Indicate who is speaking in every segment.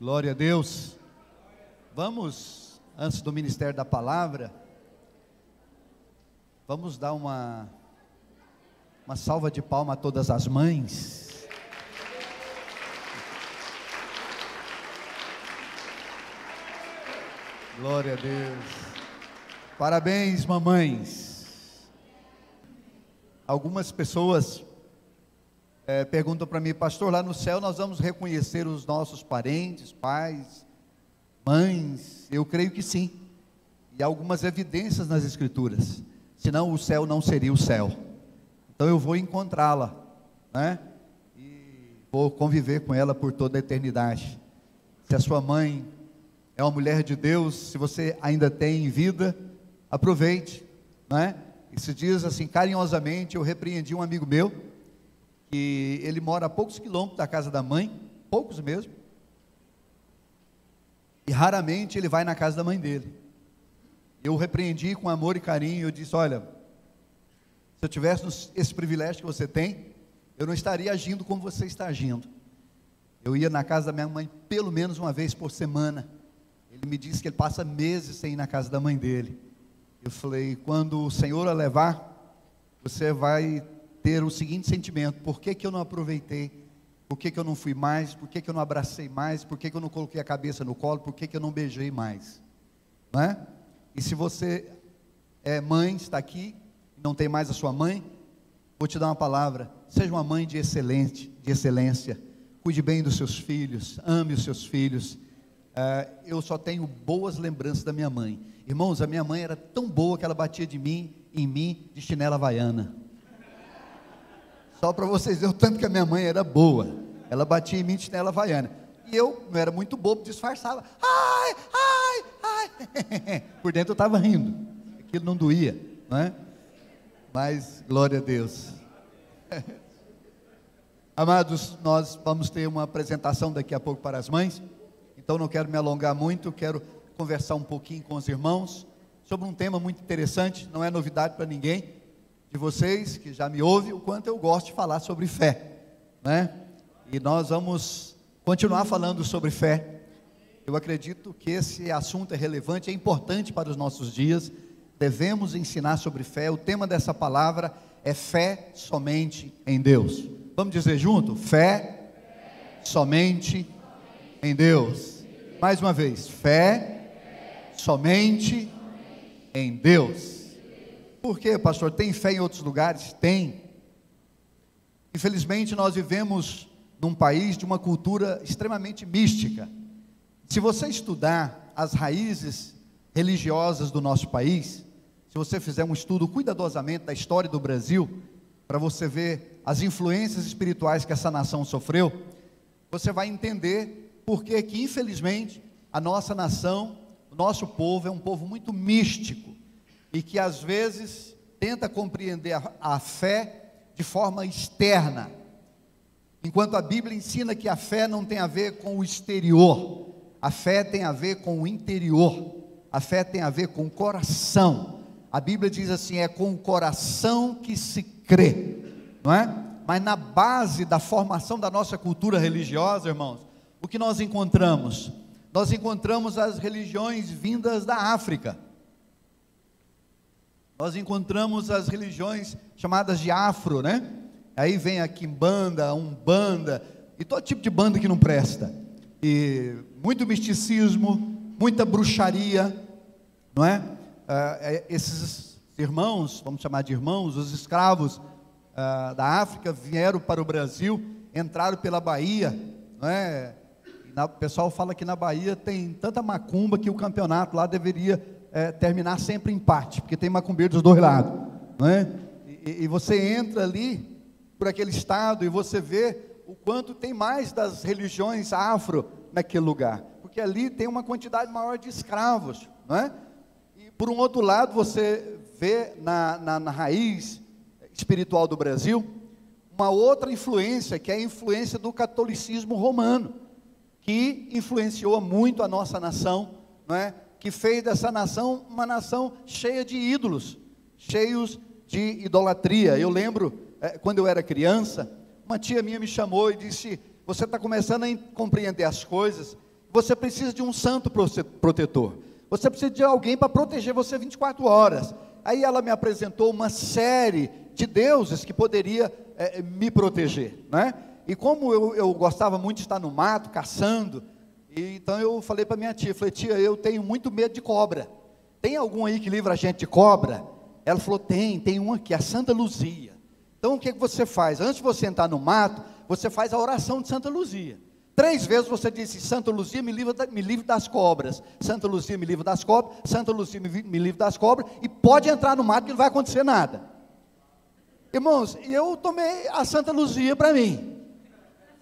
Speaker 1: Glória a Deus. Vamos, antes do ministério da palavra, vamos dar uma salva de palmas a todas as mães. Glória a Deus. Parabéns, mamães. Algumas pessoas perguntam para mim: pastor, lá no céu nós vamos reconhecer os nossos parentes, pais, mães? Eu creio que sim. E há algumas evidências nas escrituras, senão o céu não seria o céu. Então eu vou encontrá-la, né? E vou conviver com ela por toda a eternidade. Se a sua mãe é uma mulher de Deus, se você ainda tem vida, aproveite, né? Esses dias, assim, carinhosamente, eu repreendi um amigo meu, que ele mora a poucos quilômetros da casa da mãe, poucos mesmo, e raramente ele vai na casa da mãe dele. Eu repreendi com amor e carinho. Eu disse: olha, se eu tivesse esse privilégio que você tem, eu não estaria agindo como você está agindo. Eu ia na casa da minha mãe pelo menos uma vez por semana. Ele me disse que ele passa meses sem ir na casa da mãe dele. Eu falei: quando o Senhor a levar, você vai ter o seguinte sentimento: por que eu não aproveitei? Por que eu não fui mais? Por que eu não abracei mais? Por que eu não coloquei a cabeça no colo? Por que eu não beijei mais? Não é? E se você é mãe, está aqui, não tem mais a sua mãe, vou te dar uma palavra: seja uma mãe de excelência, cuide bem dos seus filhos, ame os seus filhos. Eu só tenho boas lembranças da minha mãe. Irmãos, a minha mãe era tão boa que ela batia em mim de chinela havaiana. Só para vocês verem o tanto que a minha mãe era boa. Ela batia em mim de chinela havaiana. E eu não era muito bobo, disfarçava. Ai, ai, ai. Por dentro eu estava rindo. Aquilo não doía, não é? Mas, glória a Deus. Amados, nós vamos ter uma apresentação daqui a pouco para as mães. Então não quero me alongar muito, quero conversar um pouquinho com os irmãos sobre um tema muito interessante. Não é novidade para ninguém de vocês que já me ouve o quanto eu gosto de falar sobre fé, né? E nós vamos continuar falando sobre fé. Eu acredito que esse assunto é relevante, é importante para os nossos dias. Devemos ensinar sobre fé. O tema dessa palavra é fé somente em Deus. Vamos dizer junto? Fé somente em Deus. Mais uma vez: fé somente em Deus. Por quê, pastor? Tem fé em outros lugares? Tem. Infelizmente nós vivemos num país de uma cultura extremamente mística. Se você estudar as raízes religiosas do nosso país, se você fizer um estudo cuidadosamente da história do Brasil, para você ver as influências espirituais que essa nação sofreu, você vai entender por que infelizmente a nossa nação, o nosso povo é um povo muito místico, e que às vezes tenta compreender a fé de forma externa, enquanto a Bíblia ensina que a fé não tem a ver com o exterior. A fé tem a ver com o interior, a fé tem a ver com o coração. A Bíblia diz assim: é com o coração que se crê, não é? Mas na base da formação da nossa cultura religiosa, irmãos, o que nós encontramos? Nós encontramos as religiões vindas da África. Nós encontramos as religiões chamadas de afro, né? Aí vem a quimbanda, a umbanda e todo tipo de banda que não presta. E muito misticismo, muita bruxaria, não é? Esses irmãos, vamos chamar de irmãos, os escravos da África vieram para o Brasil, entraram pela Bahia, não é? O pessoal fala que na Bahia tem tanta macumba que o campeonato lá deveria terminar sempre em empate, porque tem macumbeiro dos dois lados, não é? E você entra ali por aquele estado e você vê o quanto tem mais das religiões afro naquele lugar, porque ali tem uma quantidade maior de escravos, não é? E por um outro lado você vê na raiz espiritual do Brasil uma outra influência, que é a influência do catolicismo romano, que influenciou muito a nossa nação, não é? Que fez dessa nação uma nação cheia de ídolos, cheios de idolatria. Eu lembro, quando eu era criança, uma tia minha me chamou e disse: você está começando a compreender as coisas, você precisa de um santo protetor. Você precisa de alguém para proteger você 24 horas. Aí ela me apresentou uma série de deuses que poderia me proteger, né? E como eu gostava muito de estar no mato, caçando, então eu falei para minha tia, falei, tia, eu tenho muito medo de cobra. Tem algum aí que livra a gente de cobra? Ela falou, tem um aqui, a Santa Luzia. Então o que você faz? Antes de você entrar no mato, você faz a oração de Santa Luzia. 3 vezes você disse, Santa Luzia, me livre das cobras. Santa Luzia, me livre das cobras. Santa Luzia, me livre das cobras. E pode entrar no mato que não vai acontecer nada. Irmãos, eu tomei a Santa Luzia para mim.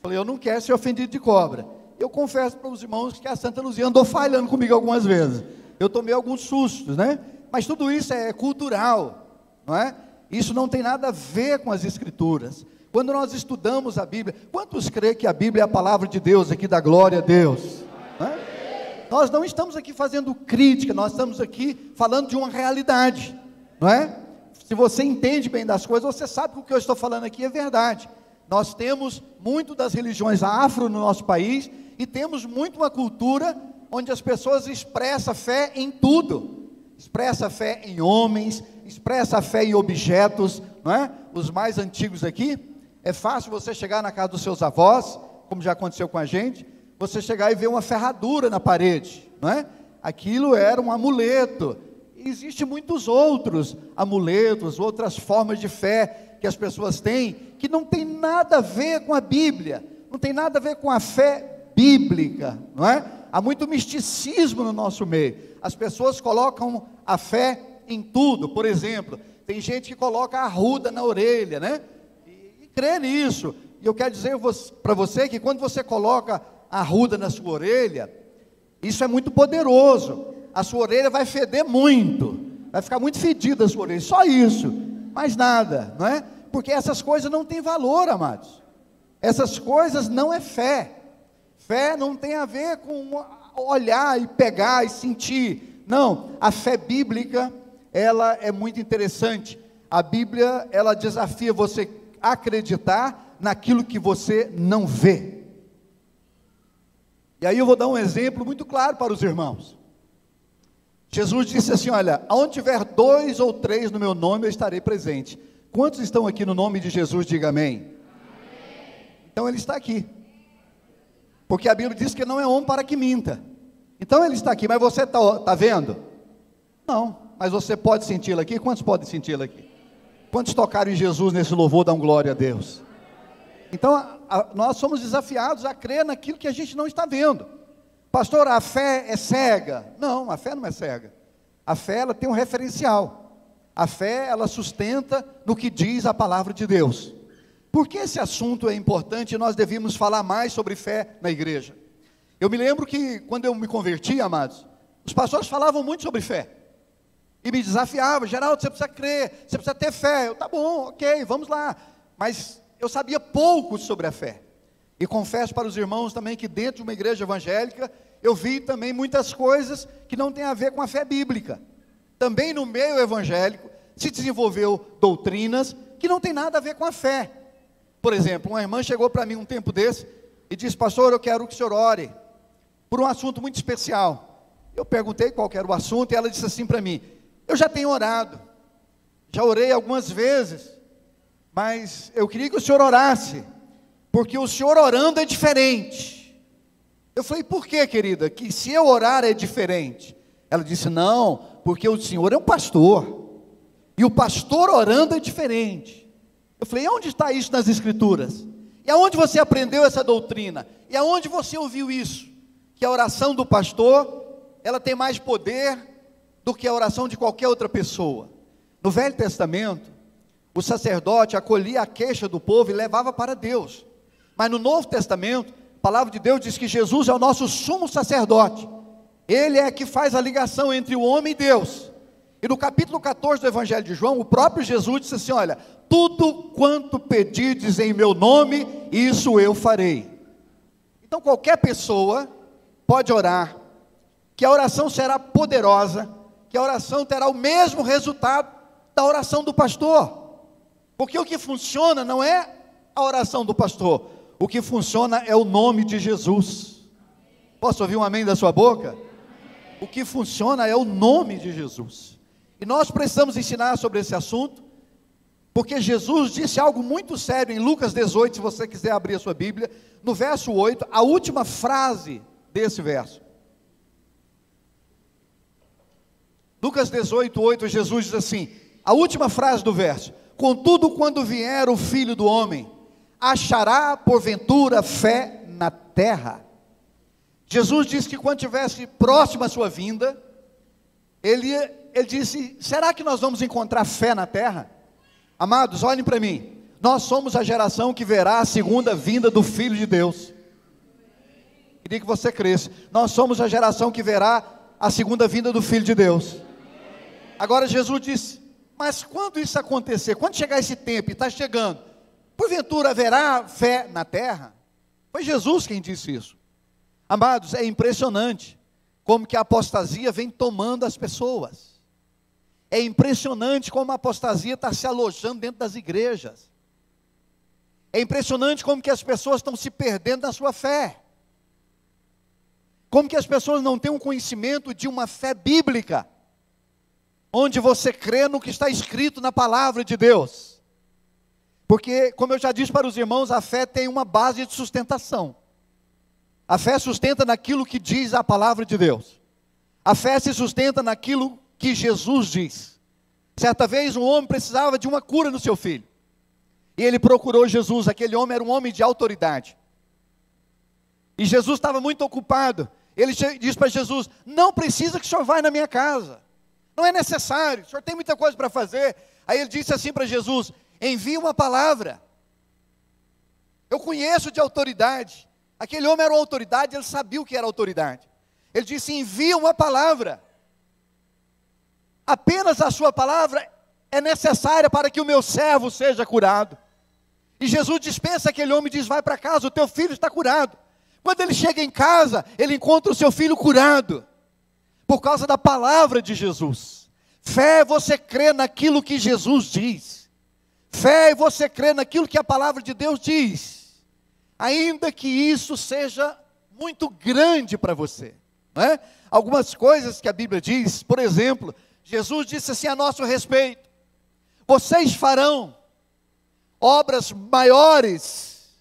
Speaker 1: Falei, eu não quero ser ofendido de cobra. Eu confesso para os irmãos que a Santa Luzia andou falhando comigo algumas vezes. Eu tomei alguns sustos, né? Mas tudo isso é cultural, não é? Isso não tem nada a ver com as Escrituras. Quando nós estudamos a Bíblia, quantos creem que a Bíblia é a palavra de Deus aqui, da glória a Deus? Não é? Nós não estamos aqui fazendo crítica, nós estamos aqui falando de uma realidade, não é? Se você entende bem das coisas, você sabe que o que eu estou falando aqui é verdade. Nós temos muito das religiões afro no nosso país, e temos muito uma cultura onde as pessoas expressam fé em tudo. Expressa fé em homens, expressa fé em objetos, não é? Os mais antigos aqui, é fácil você chegar na casa dos seus avós, como já aconteceu com a gente, você chegar e ver uma ferradura na parede, não é? Aquilo era um amuleto. Existem muitos outros amuletos, outras formas de fé que as pessoas têm, que não tem nada a ver com a Bíblia, não tem nada a ver com a fé bíblica, não é? Há muito misticismo no nosso meio. As pessoas colocam a fé em tudo. Por exemplo, tem gente que coloca a arruda na orelha, né? E crê nisso. E eu quero dizer para você que quando você coloca a arruda na sua orelha, isso é muito poderoso. A sua orelha vai feder muito, vai ficar muito fedida a sua orelha, só isso, mais nada, não é? Porque essas coisas não têm valor, amados. Essas coisas não é fé. Fé não tem a ver com olhar e pegar e sentir. Não, a fé bíblica, ela é muito interessante. A Bíblia, ela desafia você a acreditar naquilo que você não vê. E aí eu vou dar um exemplo muito claro para os irmãos. Jesus disse assim, olha, aonde tiver 2 ou 3 no meu nome, eu estarei presente. Quantos estão aqui no nome de Jesus? Diga amém. Amém. Então ele está aqui. Porque a Bíblia diz que não é homem para que minta. Então ele está aqui, mas você está vendo? Não, mas você pode senti-lo aqui? Quantos podem senti-lo aqui? Quantos tocaram em Jesus nesse louvor, dão glória a Deus? Então nós somos desafiados a crer naquilo que a gente não está vendo. Pastor, a fé é cega? Não, a fé não é cega. A fé, ela tem um referencial. A fé, ela sustenta no que diz a palavra de Deus. Por que esse assunto é importante e nós devíamos falar mais sobre fé na igreja? Eu me lembro que quando eu me converti, amados, os pastores falavam muito sobre fé. E me desafiavam, Geraldo, você precisa crer, você precisa ter fé. Eu, tá bom, ok, vamos lá. Mas eu sabia pouco sobre a fé. E confesso para os irmãos também que dentro de uma igreja evangélica, eu vi também muitas coisas que não têm a ver com a fé bíblica. Também no meio evangélico se desenvolveu doutrinas que não tem nada a ver com a fé. Por exemplo, uma irmã chegou para mim um tempo desse e disse, pastor, eu quero que o senhor ore por um assunto muito especial. Eu perguntei qual era o assunto e ela disse assim para mim, eu já tenho orado, já orei algumas vezes, mas eu queria que o senhor orasse, porque o senhor orando é diferente. Eu falei, por que, querida? Que se eu orar é diferente? Ela disse, não, porque o senhor é um pastor, e o pastor orando é diferente. Eu falei, onde está isso nas Escrituras? E aonde você aprendeu essa doutrina? E aonde você ouviu isso? Que a oração do pastor, ela tem mais poder do que a oração de qualquer outra pessoa. No Velho Testamento, o sacerdote acolhia a queixa do povo e levava para Deus. Mas no Novo Testamento, a palavra de Deus diz que Jesus é o nosso sumo sacerdote. Ele é que faz a ligação entre o homem e Deus. E no capítulo 14 do Evangelho de João, o próprio Jesus disse assim, olha, tudo quanto pedirdes em meu nome, isso eu farei. Então qualquer pessoa pode orar, que a oração será poderosa, que a oração terá o mesmo resultado da oração do pastor. Porque o que funciona não é a oração do pastor, o que funciona é o nome de Jesus. Posso ouvir um amém da sua boca? O que funciona é o nome de Jesus. E nós precisamos ensinar sobre esse assunto, porque Jesus disse algo muito sério em Lucas 18, se você quiser abrir a sua Bíblia, no verso 8, a última frase desse verso. Lucas 18, 8, Jesus diz assim, a última frase do verso: contudo, quando vier o Filho do Homem, achará porventura fé na terra? Jesus disse que quando estivesse próximo à sua vinda, ele disse, será que nós vamos encontrar fé na terra? Amados, olhem para mim, nós somos a geração que verá a segunda vinda do Filho de Deus. Queria que você cresça, nós somos a geração que verá a segunda vinda do Filho de Deus. Agora Jesus disse, mas quando isso acontecer, quando chegar esse tempo, e está chegando, porventura haverá fé na terra? Foi Jesus quem disse isso. Amados, é impressionante como que a apostasia vem tomando as pessoas. É impressionante como a apostasia está se alojando dentro das igrejas. É impressionante como que as pessoas estão se perdendo na sua fé. Como que as pessoas não têm um conhecimento de uma fé bíblica, onde você crê no que está escrito na palavra de Deus. Porque, como eu já disse para os irmãos, a fé tem uma base de sustentação. A fé sustenta naquilo que diz a palavra de Deus. A fé se sustenta naquilo que Jesus diz. Certa vez um homem precisava de uma cura no seu filho. E ele procurou Jesus, aquele homem era um homem de autoridade. E Jesus estava muito ocupado. Ele disse para Jesus, não precisa que o senhor vá na minha casa. Não é necessário, o senhor tem muita coisa para fazer. Aí ele disse assim para Jesus, envia uma palavra. Eu conheço de autoridade. Aquele homem era uma autoridade, ele sabia o que era autoridade. Ele disse, envia uma palavra. Apenas a sua palavra é necessária para que o meu servo seja curado. E Jesus dispensa aquele homem e diz, vai para casa, o teu filho está curado. Quando ele chega em casa, ele encontra o seu filho curado. Por causa da palavra de Jesus. Fé é você crer naquilo que Jesus diz. Fé é você crer naquilo que a palavra de Deus diz. Ainda que isso seja muito grande para você, não é? Algumas coisas que a Bíblia diz, por exemplo, Jesus disse assim a nosso respeito, vocês farão obras maiores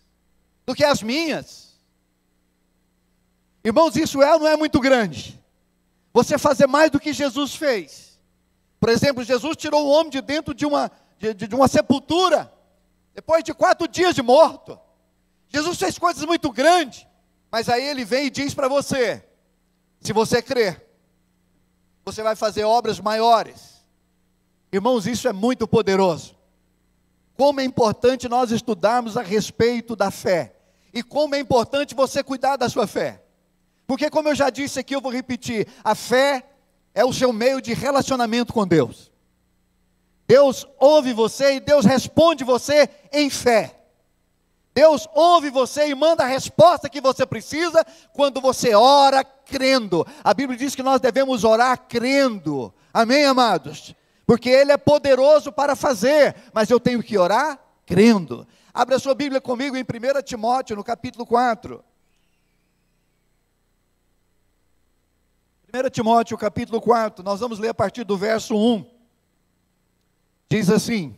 Speaker 1: do que as minhas. Irmãos, isso é ou não é muito grande? Você fazer mais do que Jesus fez. Por exemplo, Jesus tirou o homem de dentro de uma sepultura, depois de 4 dias de morto. Jesus fez coisas muito grandes, mas aí ele vem e diz para você, se você crer, você vai fazer obras maiores. Irmãos, isso é muito poderoso. Como é importante nós estudarmos a respeito da fé, e como é importante você cuidar da sua fé. Porque como eu já disse aqui, eu vou repetir, a fé é o seu meio de relacionamento com Deus. Deus ouve você e Deus responde você em fé. Deus ouve você e manda a resposta que você precisa quando você ora crendo. A Bíblia diz que nós devemos orar crendo. Amém, amados? Porque Ele é poderoso para fazer, mas eu tenho que orar crendo. Abra a sua Bíblia comigo em 1 Timóteo, no capítulo 4. 1 Timóteo, capítulo 4, nós vamos ler a partir do verso 1. Diz assim,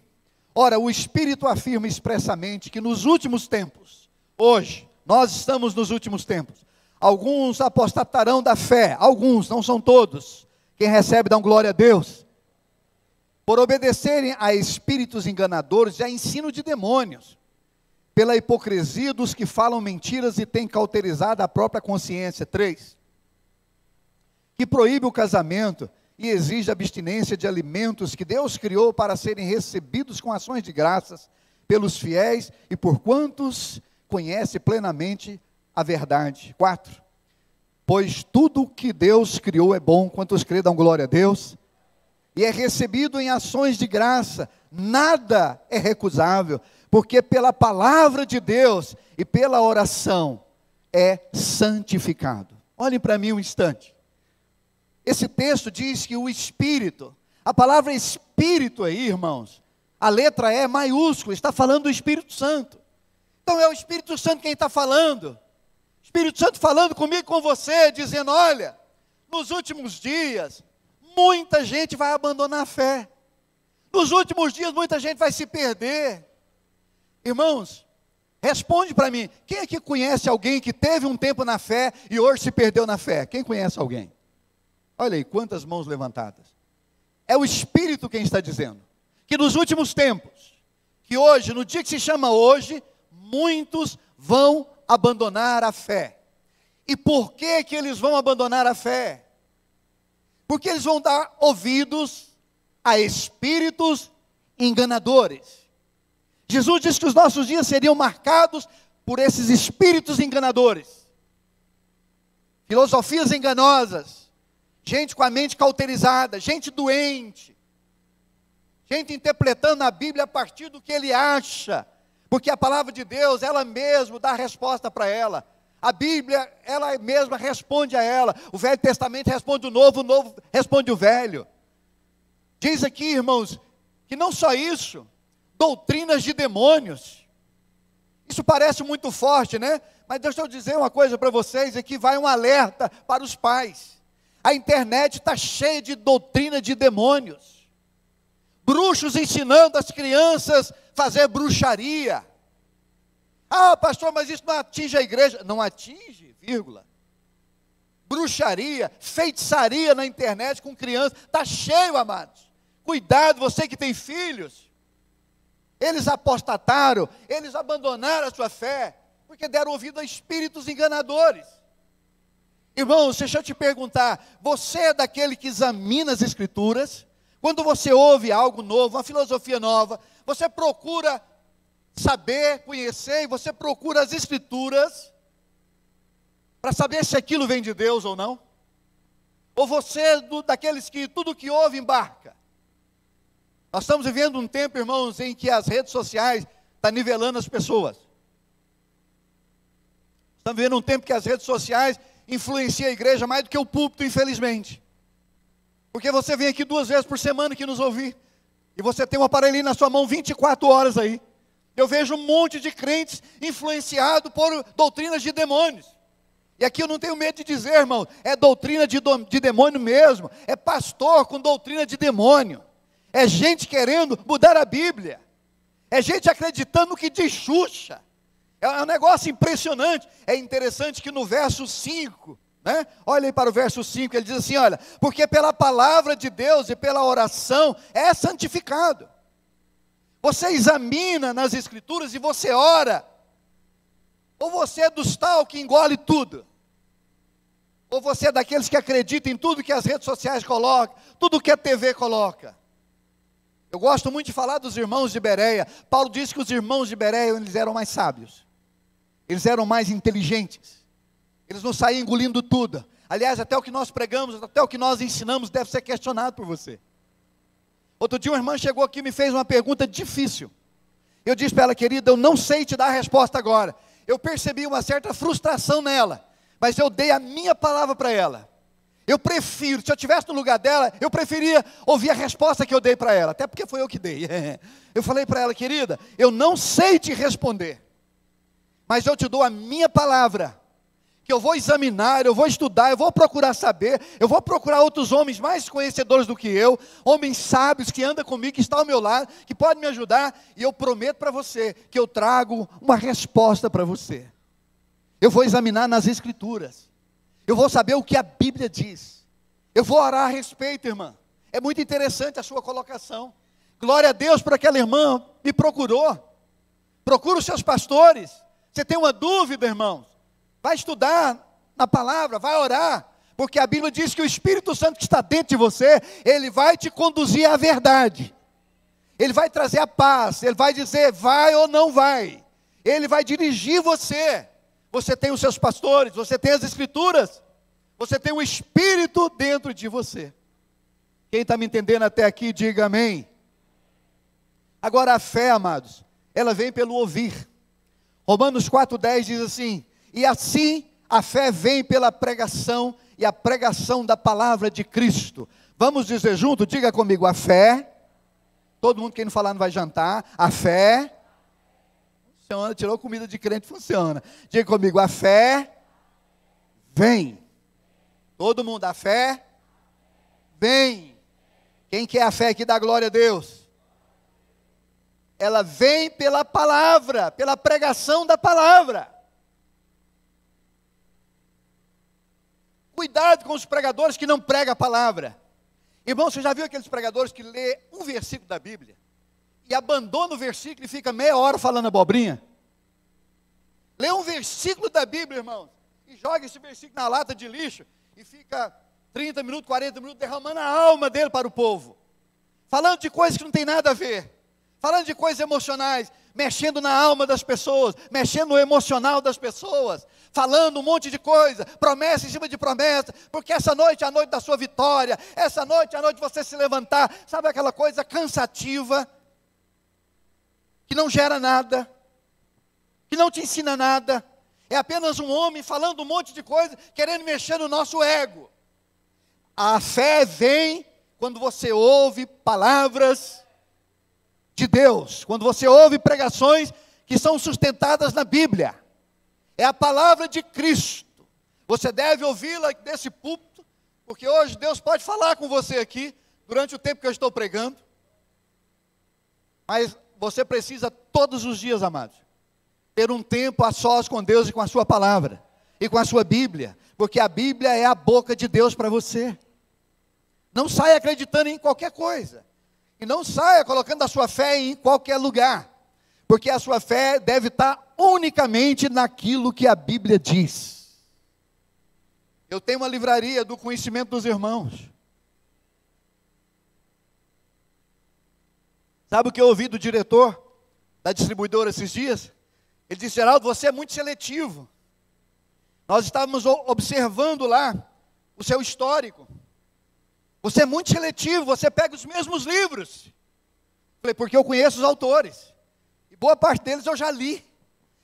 Speaker 1: ora, o Espírito afirma expressamente que nos últimos tempos, hoje, nós estamos nos últimos tempos, alguns apostatarão da fé, alguns, não são todos, quem recebe dá glória a Deus, por obedecerem a espíritos enganadores e a ensino de demônios, pela hipocrisia dos que falam mentiras e têm cauterizado a própria consciência. 3. Que proíbe o casamento e exige abstinência de alimentos que Deus criou para serem recebidos com ações de graças pelos fiéis e por quantos conhece plenamente a verdade. 4. Pois tudo que Deus criou é bom, quantos crê dão glória a Deus, e é recebido em ações de graça, nada é recusável, porque pela palavra de Deus e pela oração é santificado. Olhem para mim um instante. Esse texto diz que o Espírito, a palavra Espírito aí, irmãos, a letra E maiúscula, está falando do Espírito Santo. Então é o Espírito Santo quem está falando. Espírito Santo falando comigo e com você, dizendo: olha, nos últimos dias, muita gente vai abandonar a fé. Nos últimos dias, muita gente vai se perder. Irmãos, responde para mim, quem aqui conhece alguém que teve um tempo na fé e hoje se perdeu na fé? Quem conhece alguém? Olha aí, quantas mãos levantadas. É o Espírito quem está dizendo, que nos últimos tempos, que hoje, no dia que se chama hoje, muitos vão abandonar a fé. E por que que eles vão abandonar a fé? Porque eles vão dar ouvidos a espíritos enganadores. Jesus disse que os nossos dias seriam marcados por esses espíritos enganadores. Filosofias enganosas, gente com a mente cauterizada, gente doente, gente interpretando a Bíblia a partir do que ele acha, porque a palavra de Deus, ela mesma dá a resposta para ela. A Bíblia, ela mesma responde a ela. O Velho Testamento responde o Novo responde o Velho. Diz aqui, irmãos, que não só isso, doutrinas de demônios. Isso parece muito forte, né? Mas deixa eu dizer uma coisa para vocês, aqui vai um alerta para os pais. A internet está cheia de doutrina de demônios. Bruxos ensinando as crianças a fazer bruxaria. Ah, pastor, mas isso não atinge a igreja. Não atinge, vírgula. Bruxaria, feitiçaria na internet com crianças. Está cheio, amados. Cuidado, você que tem filhos. Eles apostataram, eles abandonaram a sua fé, porque deram ouvido a espíritos enganadores. Irmãos, deixa eu te perguntar, você é daquele que examina as escrituras? Quando você ouve algo novo, uma filosofia nova, você procura saber, conhecer, e você procura as escrituras, para saber se aquilo vem de Deus ou não? Ou você é daqueles que tudo que ouve embarca? Nós estamos vivendo um tempo, irmãos, em que as redes sociais estão nivelando as pessoas. Estamos vivendo um tempo que as redes sociais influenciam a igreja mais do que o púlpito, infelizmente. Porque você vem aqui 2 vezes por semana aqui nos ouvir, e você tem um aparelhinho na sua mão 24 horas aí. Eu vejo um monte de crentes influenciados por doutrinas de demônios. E aqui eu não tenho medo de dizer, irmão, é doutrina de demônio mesmo. É pastor com doutrina de demônio. É gente querendo mudar a Bíblia. É gente acreditando no que diz Xuxa. É um negócio impressionante. É interessante que no verso 5, né? Olha aí para o verso 5, ele diz assim, olha, porque pela palavra de Deus e pela oração é santificado. Você examina nas escrituras e você ora. Ou você é dos tal que engole tudo. Ou você é daqueles que acreditam em tudo que as redes sociais colocam, tudo que a TV coloca. Eu gosto muito de falar dos irmãos de Bereia. Paulo disse que os irmãos de Bereia, eles eram mais sábios. Eles eram mais inteligentes. Eles não saíam engolindo tudo. Aliás, até o que nós pregamos, até o que nós ensinamos deve ser questionado por você. Outro dia uma irmã chegou aqui e me fez uma pergunta difícil. Eu disse para ela, querida, eu não sei te dar a resposta agora. Eu percebi uma certa frustração nela, mas eu dei a minha palavra para ela. Eu prefiro, se eu estivesse no lugar dela, eu preferia ouvir a resposta que eu dei para ela, até porque foi eu que dei. Eu falei para ela, querida, eu não sei te responder, mas eu te dou a minha palavra, que eu vou examinar, eu vou estudar, eu vou procurar saber, eu vou procurar outros homens mais conhecedores do que eu, homens sábios que andam comigo, que estão ao meu lado, que podem me ajudar, e eu prometo para você, que eu trago uma resposta para você. Eu vou examinar nas escrituras. Eu vou saber o que a Bíblia diz. Eu vou orar a respeito, irmã. É muito interessante a sua colocação. Glória a Deus por aquela irmã me procurou. Procura os seus pastores. Você tem uma dúvida, irmãos? Vai estudar na palavra, vai orar. Porque a Bíblia diz que o Espírito Santo que está dentro de você, ele vai te conduzir à verdade. Ele vai trazer a paz. Ele vai dizer vai ou não vai. Ele vai dirigir você. Você tem os seus pastores, você tem as escrituras, você tem o Espírito dentro de você. Quem está me entendendo até aqui, diga amém. Agora a fé, amados, ela vem pelo ouvir. Romanos 4,10 diz assim, e assim a fé vem pela pregação, e a pregação da palavra de Cristo. Vamos dizer junto, diga comigo, a fé, todo mundo que não falar não vai jantar, a fé, funciona, tirou comida de crente, funciona. Diga comigo, a fé vem. Todo mundo, a fé vem. Quem quer a fé aqui dá glória a Deus? Ela vem pela palavra, pela pregação da palavra. Cuidado com os pregadores que não pregam a palavra. Irmão, você já viu aqueles pregadores que lê um versículo da Bíblia e abandona o versículo e fica meia hora falando abobrinha? Lê um versículo da Bíblia, irmão, e joga esse versículo na lata de lixo e fica 30 minutos, 40 minutos derramando a alma dele para o povo, falando de coisas que não tem nada a ver, falando de coisas emocionais, mexendo na alma das pessoas, mexendo no emocional das pessoas, falando um monte de coisa, promessa em cima de promessa, porque essa noite é a noite da sua vitória, essa noite é a noite de você se levantar, sabe aquela coisa cansativa, que não gera nada, que não te ensina nada, é apenas um homem falando um monte de coisa, querendo mexer no nosso ego. A fé vem quando você ouve palavras de Deus, quando você ouve pregações que são sustentadas na Bíblia. É a palavra de Cristo. Você deve ouvi-la desse púlpito, porque hoje Deus pode falar com você aqui, durante o tempo que eu estou pregando. Mas você precisa todos os dias, amados, ter um tempo a sós com Deus e com a sua palavra, e com a sua Bíblia, porque a Bíblia é a boca de Deus para você. Não saia acreditando em qualquer coisa, e não saia colocando a sua fé em qualquer lugar, porque a sua fé deve estar unicamente naquilo que a Bíblia diz. Eu tenho uma livraria do conhecimento dos irmãos. Sabe o que eu ouvi do diretor da distribuidora esses dias? Ele disse: Geraldo, você é muito seletivo. Nós estávamos observando lá o seu histórico. Você é muito seletivo, você pega os mesmos livros. Falei, porque eu conheço os autores. E boa parte deles eu já li.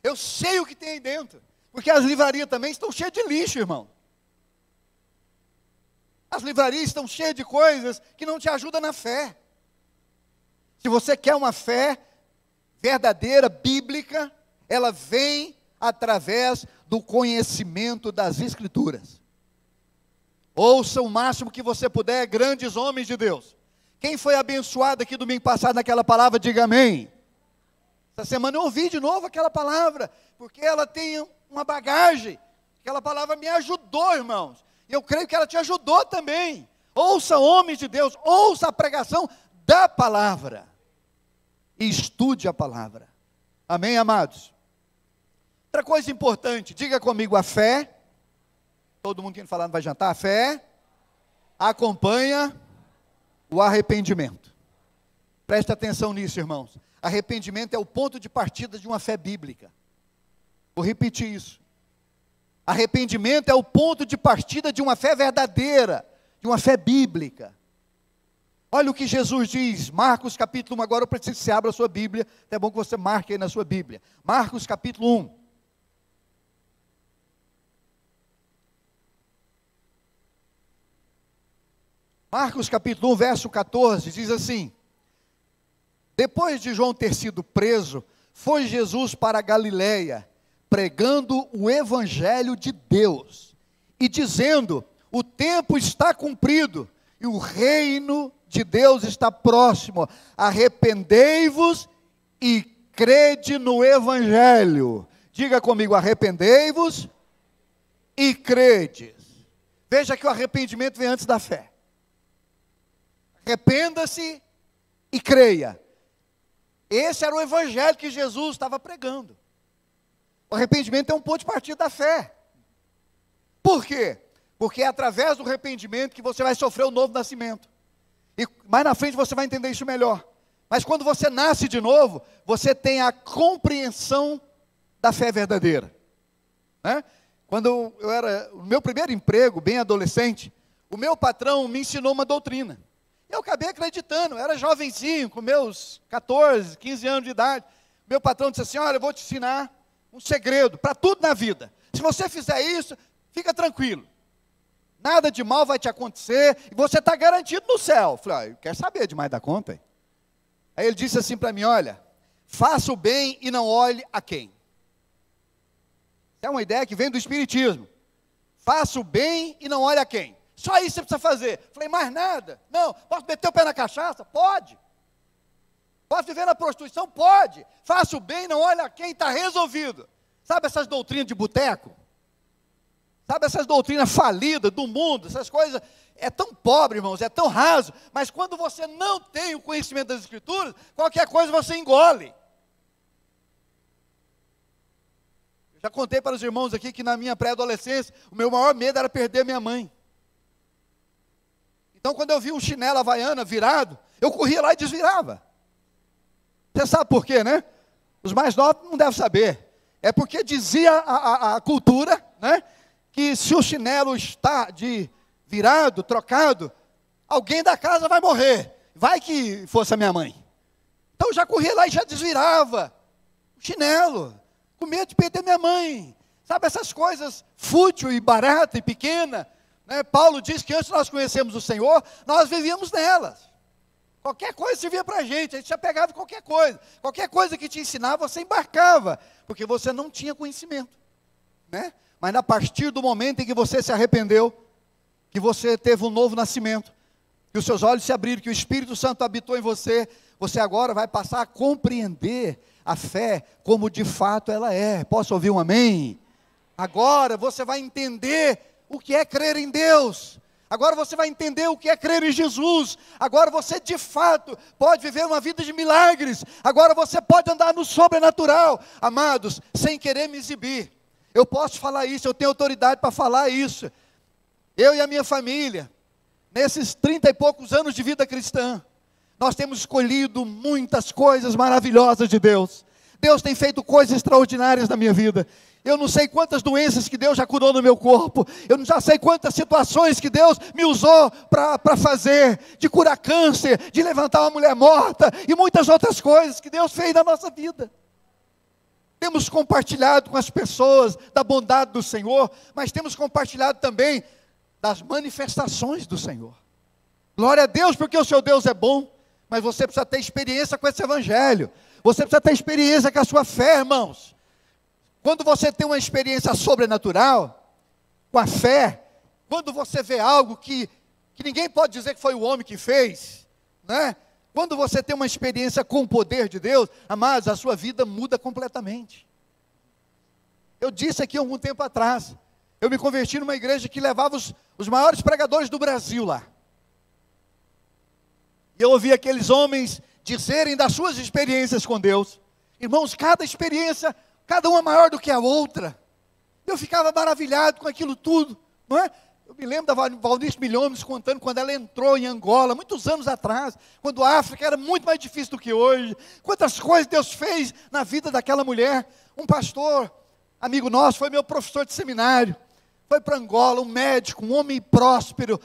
Speaker 1: Eu sei o que tem aí dentro. Porque as livrarias também estão cheias de lixo, irmão. As livrarias estão cheias de coisas que não te ajudam na fé. Se você quer uma fé verdadeira, bíblica, ela vem através do conhecimento das Escrituras. Ouça o máximo que você puder, grandes homens de Deus. Quem foi abençoado aqui domingo passado naquela palavra, diga amém. Essa semana eu ouvi de novo aquela palavra, porque ela tem uma bagagem. Aquela palavra me ajudou, irmãos. E eu creio que ela te ajudou também. Ouça, homens de Deus, ouça a pregação da palavra. E estude a palavra. Amém, amados? Outra coisa importante, diga comigo, a fé. Todo mundo que falar não vai jantar. A fé acompanha o arrependimento. Presta atenção nisso, irmãos. Arrependimento é o ponto de partida de uma fé bíblica. Vou repetir isso. Arrependimento é o ponto de partida de uma fé verdadeira, de uma fé bíblica. Olha o que Jesus diz, Marcos capítulo 1, agora eu preciso que você abra a sua Bíblia, é bom que você marque aí na sua Bíblia. Marcos capítulo 1. Marcos capítulo 1, verso 14, diz assim: depois de João ter sido preso, foi Jesus para a Galileia, pregando o evangelho de Deus, e dizendo, o tempo está cumprido, e o reino de Deus está próximo, arrependei-vos e crede no evangelho. Diga comigo, arrependei-vos e crede. Veja que o arrependimento vem antes da fé. Arrependa-se e creia. Esse era o evangelho que Jesus estava pregando. O arrependimento é um ponto de partida da fé. Por quê? Porque é através do arrependimento que você vai sofrer o novo nascimento. E mais na frente você vai entender isso melhor. Mas quando você nasce de novo, você tem a compreensão da fé verdadeira. Né? Quando eu era, no meu primeiro emprego, bem adolescente, o meu patrão me ensinou uma doutrina. Eu acabei acreditando, eu era jovenzinho, com meus 14, 15 anos de idade. Meu patrão disse assim, olha, eu vou te ensinar um segredo para tudo na vida. Se você fizer isso, fica tranquilo. Nada de mal vai te acontecer e você está garantido no céu. Eu falei, eu quero saber demais da conta. Aí ele disse assim para mim, olha, faça o bem e não olhe a quem. É uma ideia que vem do Espiritismo. Faça o bem e não olhe a quem. Só isso você precisa fazer. Falei, mais nada. Não, posso meter o pé na cachaça? Pode. Posso viver na prostituição? Pode. Faça o bem, não olhe a quem, está resolvido. Sabe essas doutrinas de boteco? Sabe essas doutrinas falidas do mundo? Essas coisas, é tão pobre, irmãos, é tão raso. Mas quando você não tem o conhecimento das Escrituras, qualquer coisa você engole. Já contei para os irmãos aqui que na minha pré-adolescência, o meu maior medo era perder minha mãe. Então, quando eu vi um chinelo havaiana virado, eu corria lá e desvirava. Você sabe por quê, né? Os mais novos não devem saber. É porque dizia a cultura, né? Que se o chinelo está de virado, trocado, alguém da casa vai morrer. Vai que fosse a minha mãe. Então, eu já corria lá e já desvirava o chinelo. Com medo de perder minha mãe. Sabe essas coisas fútil e barata e pequena, né? Paulo diz que antes de nós conhecermos o Senhor, nós vivíamos nelas. Qualquer coisa servia para a gente já pegava qualquer coisa que te ensinava, você embarcava, porque você não tinha conhecimento, né? Mas a partir do momento em que você se arrependeu, que você teve um novo nascimento, que os seus olhos se abriram, que o Espírito Santo habitou em você, você agora vai passar a compreender a fé como de fato ela é. Posso ouvir um amém? Agora você vai entender o que é crer em Deus. Agora você vai entender o que é crer em Jesus. Agora você de fato pode viver uma vida de milagres. Agora você pode andar no sobrenatural. Amados, sem querer me exibir, eu posso falar isso, eu tenho autoridade para falar isso. Eu e a minha família, nesses 30 e poucos anos de vida cristã, nós temos escolhido muitas coisas maravilhosas de Deus. Deus tem feito coisas extraordinárias na minha vida. Eu não sei quantas doenças que Deus já curou no meu corpo. Eu não já sei quantas situações que Deus me usou para fazer. De curar câncer, de levantar uma mulher morta e muitas outras coisas que Deus fez na nossa vida. Temos compartilhado com as pessoas da bondade do Senhor, mas temos compartilhado também das manifestações do Senhor. Glória a Deus, porque o seu Deus é bom. Mas você precisa ter experiência com esse evangelho. Você precisa ter experiência com a sua fé, irmãos. Quando você tem uma experiência sobrenatural, com a fé, quando você vê algo que ninguém pode dizer que foi o homem que fez, né? Quando você tem uma experiência com o poder de Deus, amados, a sua vida muda completamente. Eu disse aqui algum tempo atrás, eu me converti numa igreja que levava os maiores pregadores do Brasil lá. E eu ouvi aqueles homens dizerem das suas experiências com Deus. Irmãos, cada experiência, cada uma maior do que a outra. Eu ficava maravilhado com aquilo tudo, não é? Eu me lembro da Valnice Milhomes contando quando ela entrou em Angola, muitos anos atrás, quando a África era muito mais difícil do que hoje. Quantas coisas Deus fez na vida daquela mulher. Um pastor, amigo nosso, foi meu professor de seminário. Foi para Angola, um médico, um homem próspero,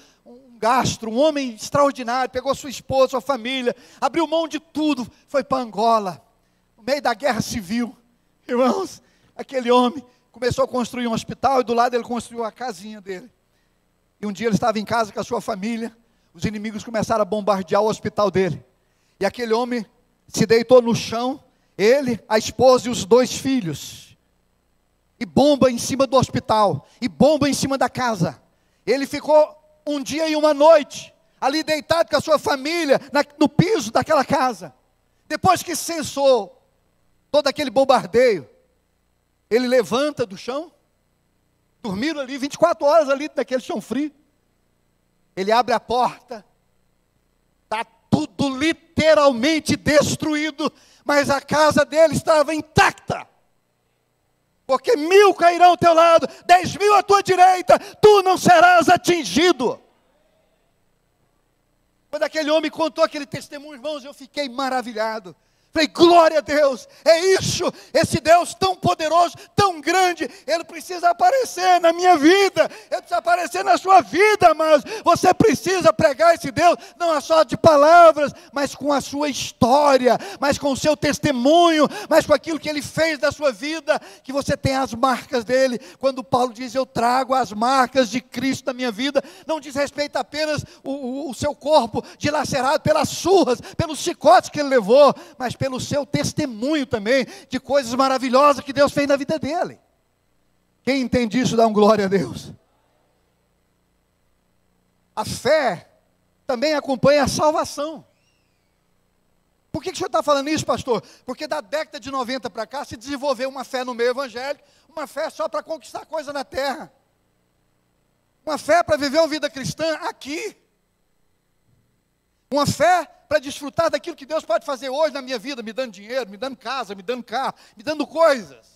Speaker 1: gastro, um homem extraordinário, pegou sua esposa, sua família, abriu mão de tudo, foi para Angola, no meio da guerra civil. Irmãos, aquele homem começou a construir um hospital e do lado ele construiu a casinha dele. E um dia ele estava em casa com a sua família, os inimigos começaram a bombardear o hospital dele. E aquele homem se deitou no chão, ele, a esposa e os 2 filhos. E bomba em cima do hospital, e bomba em cima da casa. Ele ficou um dia e uma noite, ali deitado com a sua família, no piso daquela casa. Depois que cessou todo aquele bombardeio, ele levanta do chão, dormiram ali 24 horas ali naquele chão frio. Ele abre a porta, está tudo literalmente destruído, mas a casa dele estava intacta. Porque 1000 cairão ao teu lado, 10.000 à tua direita, tu não serás atingido. Quando aquele homem contou aquele testemunho, irmãos, eu fiquei maravilhado. Falei, glória a Deus, é isso, esse Deus tão poderoso, tão grande, Ele precisa aparecer na minha vida, Ele precisa aparecer na sua vida, mas você precisa pregar esse Deus, não é só de palavras, mas com a sua história, mas com o seu testemunho, mas com aquilo que Ele fez da sua vida, que você tem as marcas dEle. Quando Paulo diz, eu trago as marcas de Cristo na minha vida, não diz respeito apenas o seu corpo dilacerado pelas surras, pelos chicotes que Ele levou, mas pelo seu testemunho também, de coisas maravilhosas que Deus fez na vida dele. Quem entende isso, dá um glória a Deus. a fé também acompanha a salvação. Por que o senhor está falando isso, pastor? Porque da década de 90 para cá se desenvolveu uma fé no meio evangélico, uma fé só para conquistar coisa na terra. Uma fé para viver uma vida cristã aqui. Uma fé para desfrutar daquilo que Deus pode fazer hoje na minha vida, me dando dinheiro, me dando casa, me dando carro, me dando coisas.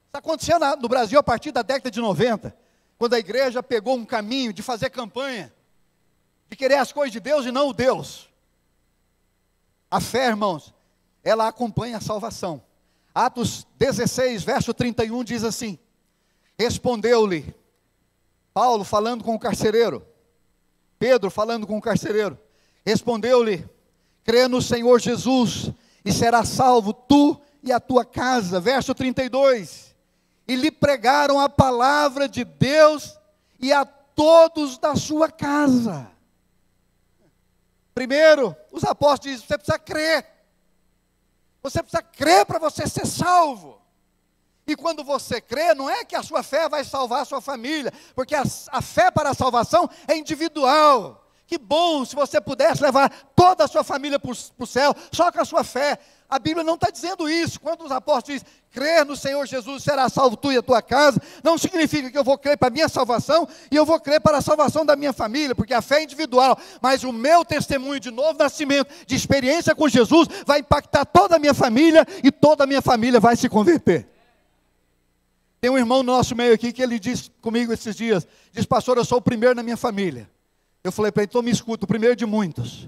Speaker 1: Está acontecendo no Brasil a partir da década de 90, quando a igreja pegou um caminho de fazer campanha, de querer as coisas de Deus e não o Deus. A fé, irmãos, ela acompanha a salvação. Atos 16, verso 31 diz assim: respondeu-lhe Paulo falando com o carcereiro, Pedro falando com o carcereiro, respondeu-lhe: crê no Senhor Jesus e serás salvo tu e a tua casa. Verso 32, e lhe pregaram a palavra de Deus e a todos da sua casa. Primeiro, os apóstolos dizem: você precisa crer. Você precisa crer para você ser salvo. E quando você crê, não é que a sua fé vai salvar a sua família, porque a fé para a salvação é individual. Que bom se você pudesse levar toda a sua família para o céu, só com a sua fé. A Bíblia não está dizendo isso. Quando os apóstolos dizem: crer no Senhor Jesus, será salvo tu e a tua casa, não significa que eu vou crer para a minha salvação e eu vou crer para a salvação da minha família, porque a fé é individual, mas o meu testemunho de novo nascimento, de experiência com Jesus, vai impactar toda a minha família e toda a minha família vai se converter. Tem um irmão no nosso meio aqui que ele disse comigo esses dias, diz: pastor, eu sou o primeiro na minha família. Eu falei para ele: então me escuta, o primeiro de muitos.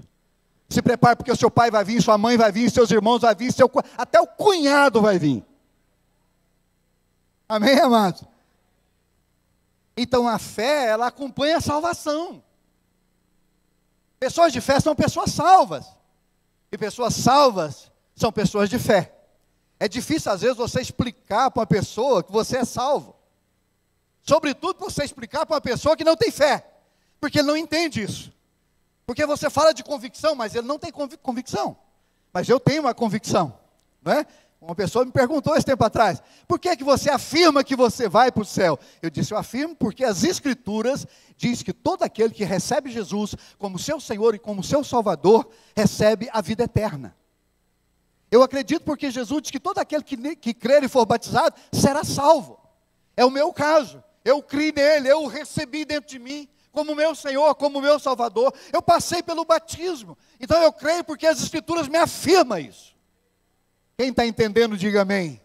Speaker 1: Se prepare, porque o seu pai vai vir, sua mãe vai vir, seus irmãos vão vir, até o cunhado vai vir. Amém, amados? Então a fé, ela acompanha a salvação. Pessoas de fé são pessoas salvas. E pessoas salvas são pessoas de fé. É difícil às vezes você explicar para uma pessoa que você é salvo. Sobretudo você explicar para uma pessoa que não tem fé. Porque ele não entende isso. Porque você fala de convicção, mas ele não tem convicção. Mas eu tenho uma convicção, não é? Uma pessoa me perguntou esse tempo atrás: por que você afirma que você vai para o céu? Eu disse: eu afirmo porque as Escrituras diz que todo aquele que recebe Jesus como seu Senhor e como seu Salvador, recebe a vida eterna. Eu acredito porque Jesus diz que todo aquele que crer e for batizado, será salvo. É o meu caso. Eu criei nele, eu o recebi dentro de mim, como meu Senhor, como meu Salvador. Eu passei pelo batismo. Então eu creio porque as Escrituras me afirmam isso. Quem está entendendo, diga amém.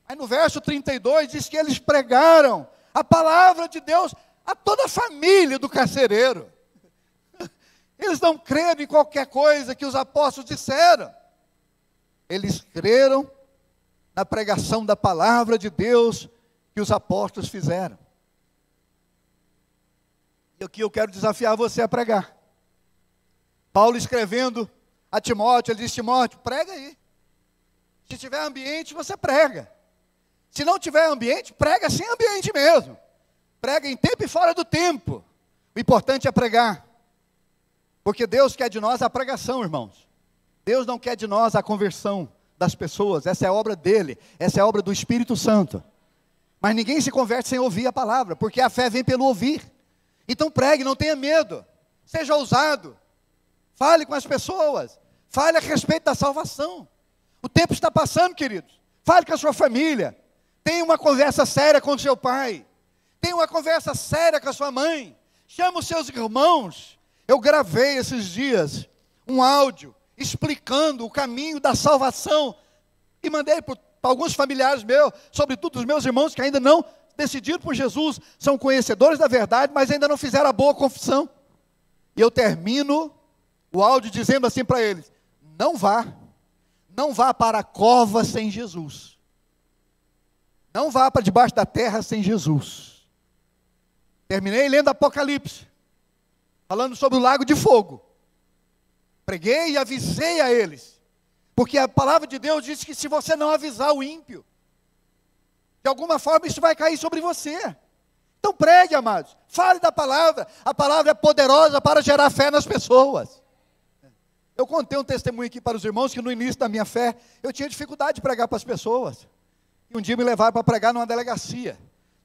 Speaker 1: Aí no verso 32 diz que eles pregaram a palavra de Deus a toda a família do carcereiro. Eles não creram em qualquer coisa que os apóstolos disseram. Eles creram na pregação da palavra de Deus que os apóstolos fizeram. E aqui eu quero desafiar você a pregar. Paulo escrevendo a Timóteo, ele diz: Timóteo, prega aí. Se tiver ambiente, você prega. Se não tiver ambiente, prega sem ambiente mesmo. Prega em tempo e fora do tempo. O importante é pregar. Porque Deus quer de nós a pregação, irmãos. Deus não quer de nós a conversão das pessoas. Essa é a obra dele. Essa é a obra do Espírito Santo. Mas ninguém se converte sem ouvir a palavra, porque a fé vem pelo ouvir. Então pregue, não tenha medo. Seja ousado. Fale com as pessoas. Fale a respeito da salvação. O tempo está passando, queridos. Fale com a sua família. Tenha uma conversa séria com o seu pai. Tenha uma conversa séria com a sua mãe. Chama os seus irmãos. Eu gravei esses dias um áudio explicando o caminho da salvação e mandei para alguns familiares meus, sobretudo os meus irmãos que ainda não decidiram por Jesus, são conhecedores da verdade, mas ainda não fizeram a boa confissão. E eu termino o áudio dizendo assim para eles: não vá para a cova sem Jesus. Não vá para debaixo da terra sem Jesus. Terminei lendo Apocalipse, falando sobre o lago de fogo. Preguei e avisei a eles, porque a palavra de Deus diz que se você não avisar o ímpio, de alguma forma isso vai cair sobre você. Então pregue, amados, fale da palavra. A palavra é poderosa para gerar fé nas pessoas. Eu contei um testemunho aqui para os irmãos que no início da minha fé, eu tinha dificuldade de pregar para as pessoas. E um dia me levaram para pregar numa delegacia.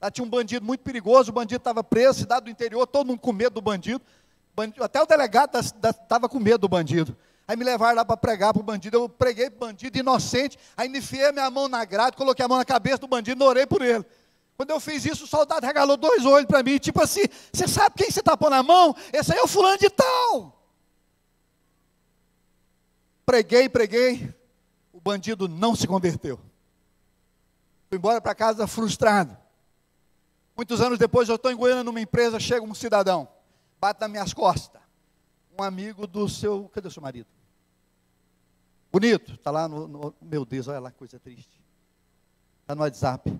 Speaker 1: Lá tinha um bandido muito perigoso, o bandido estava preso, cidade do interior, todo mundo com medo do bandido. Até o delegado estava com medo do bandido. Aí me levaram lá para pregar para o bandido. Eu preguei para o bandido inocente. Aí enfiei minha mão na grade, coloquei a mão na cabeça do bandido e orei por ele. Quando eu fiz isso, o soldado regalou 2 olhos para mim, tipo assim: você sabe quem você está pondo na mão? Esse aí é o fulano de tal. Preguei. O bandido não se converteu. Fui embora para casa frustrado. Muitos anos depois, eu estou em Goiânia numa empresa, chega um cidadão, bate nas minhas costas. Um amigo do seu... Cadê o seu marido? Bonito, está lá no... Meu Deus, olha lá que coisa triste. Está no WhatsApp.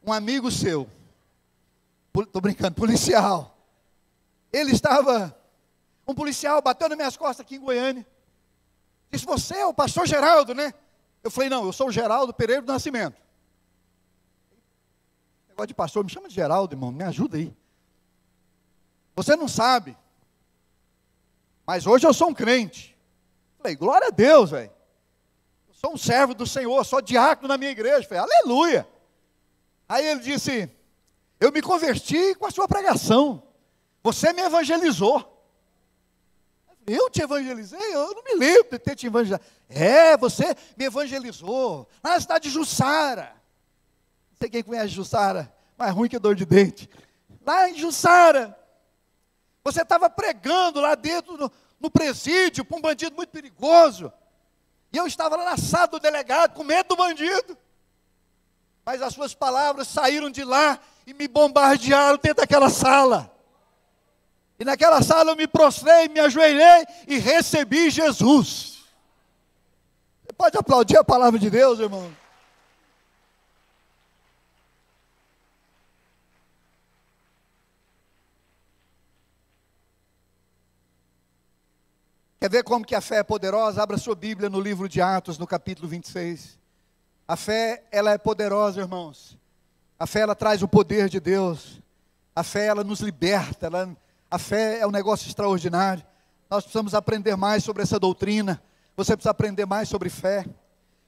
Speaker 1: Um amigo seu, estou brincando, policial. Ele estava... Um policial bateu nas minhas costas aqui em Goiânia. Disse: você é o pastor Geraldo, né? Eu falei: não, eu sou o Geraldo Pereira do Nascimento. Negócio de pastor, me chama de Geraldo, irmão, me ajuda aí. Você não sabe, mas hoje eu sou um crente. Falei: glória a Deus, velho. Eu sou um servo do Senhor, sou diácono na minha igreja. Falei: aleluia. Aí ele disse: eu me converti com a sua pregação. Você me evangelizou. Eu te evangelizei? Eu não me lembro de ter te evangelizado. É, você me evangelizou lá na cidade de Jussara. Não sei quem conhece Jussara, mais ruim que dor de dente. Lá em Jussara, você estava pregando lá dentro no presídio para um bandido muito perigoso. E eu estava lá na sala do delegado com medo do bandido. Mas as suas palavras saíram de lá e me bombardearam dentro daquela sala. E naquela sala eu me prostrei, me ajoelhei e recebi Jesus. Você pode aplaudir a palavra de Deus, irmão? Quer ver como que a fé é poderosa? Abra sua Bíblia no livro de Atos, no capítulo 26. A fé, ela é poderosa, irmãos. A fé, ela traz o poder de Deus. A fé, ela nos liberta. A fé é um negócio extraordinário. Nós precisamos aprender mais sobre essa doutrina. Você precisa aprender mais sobre fé.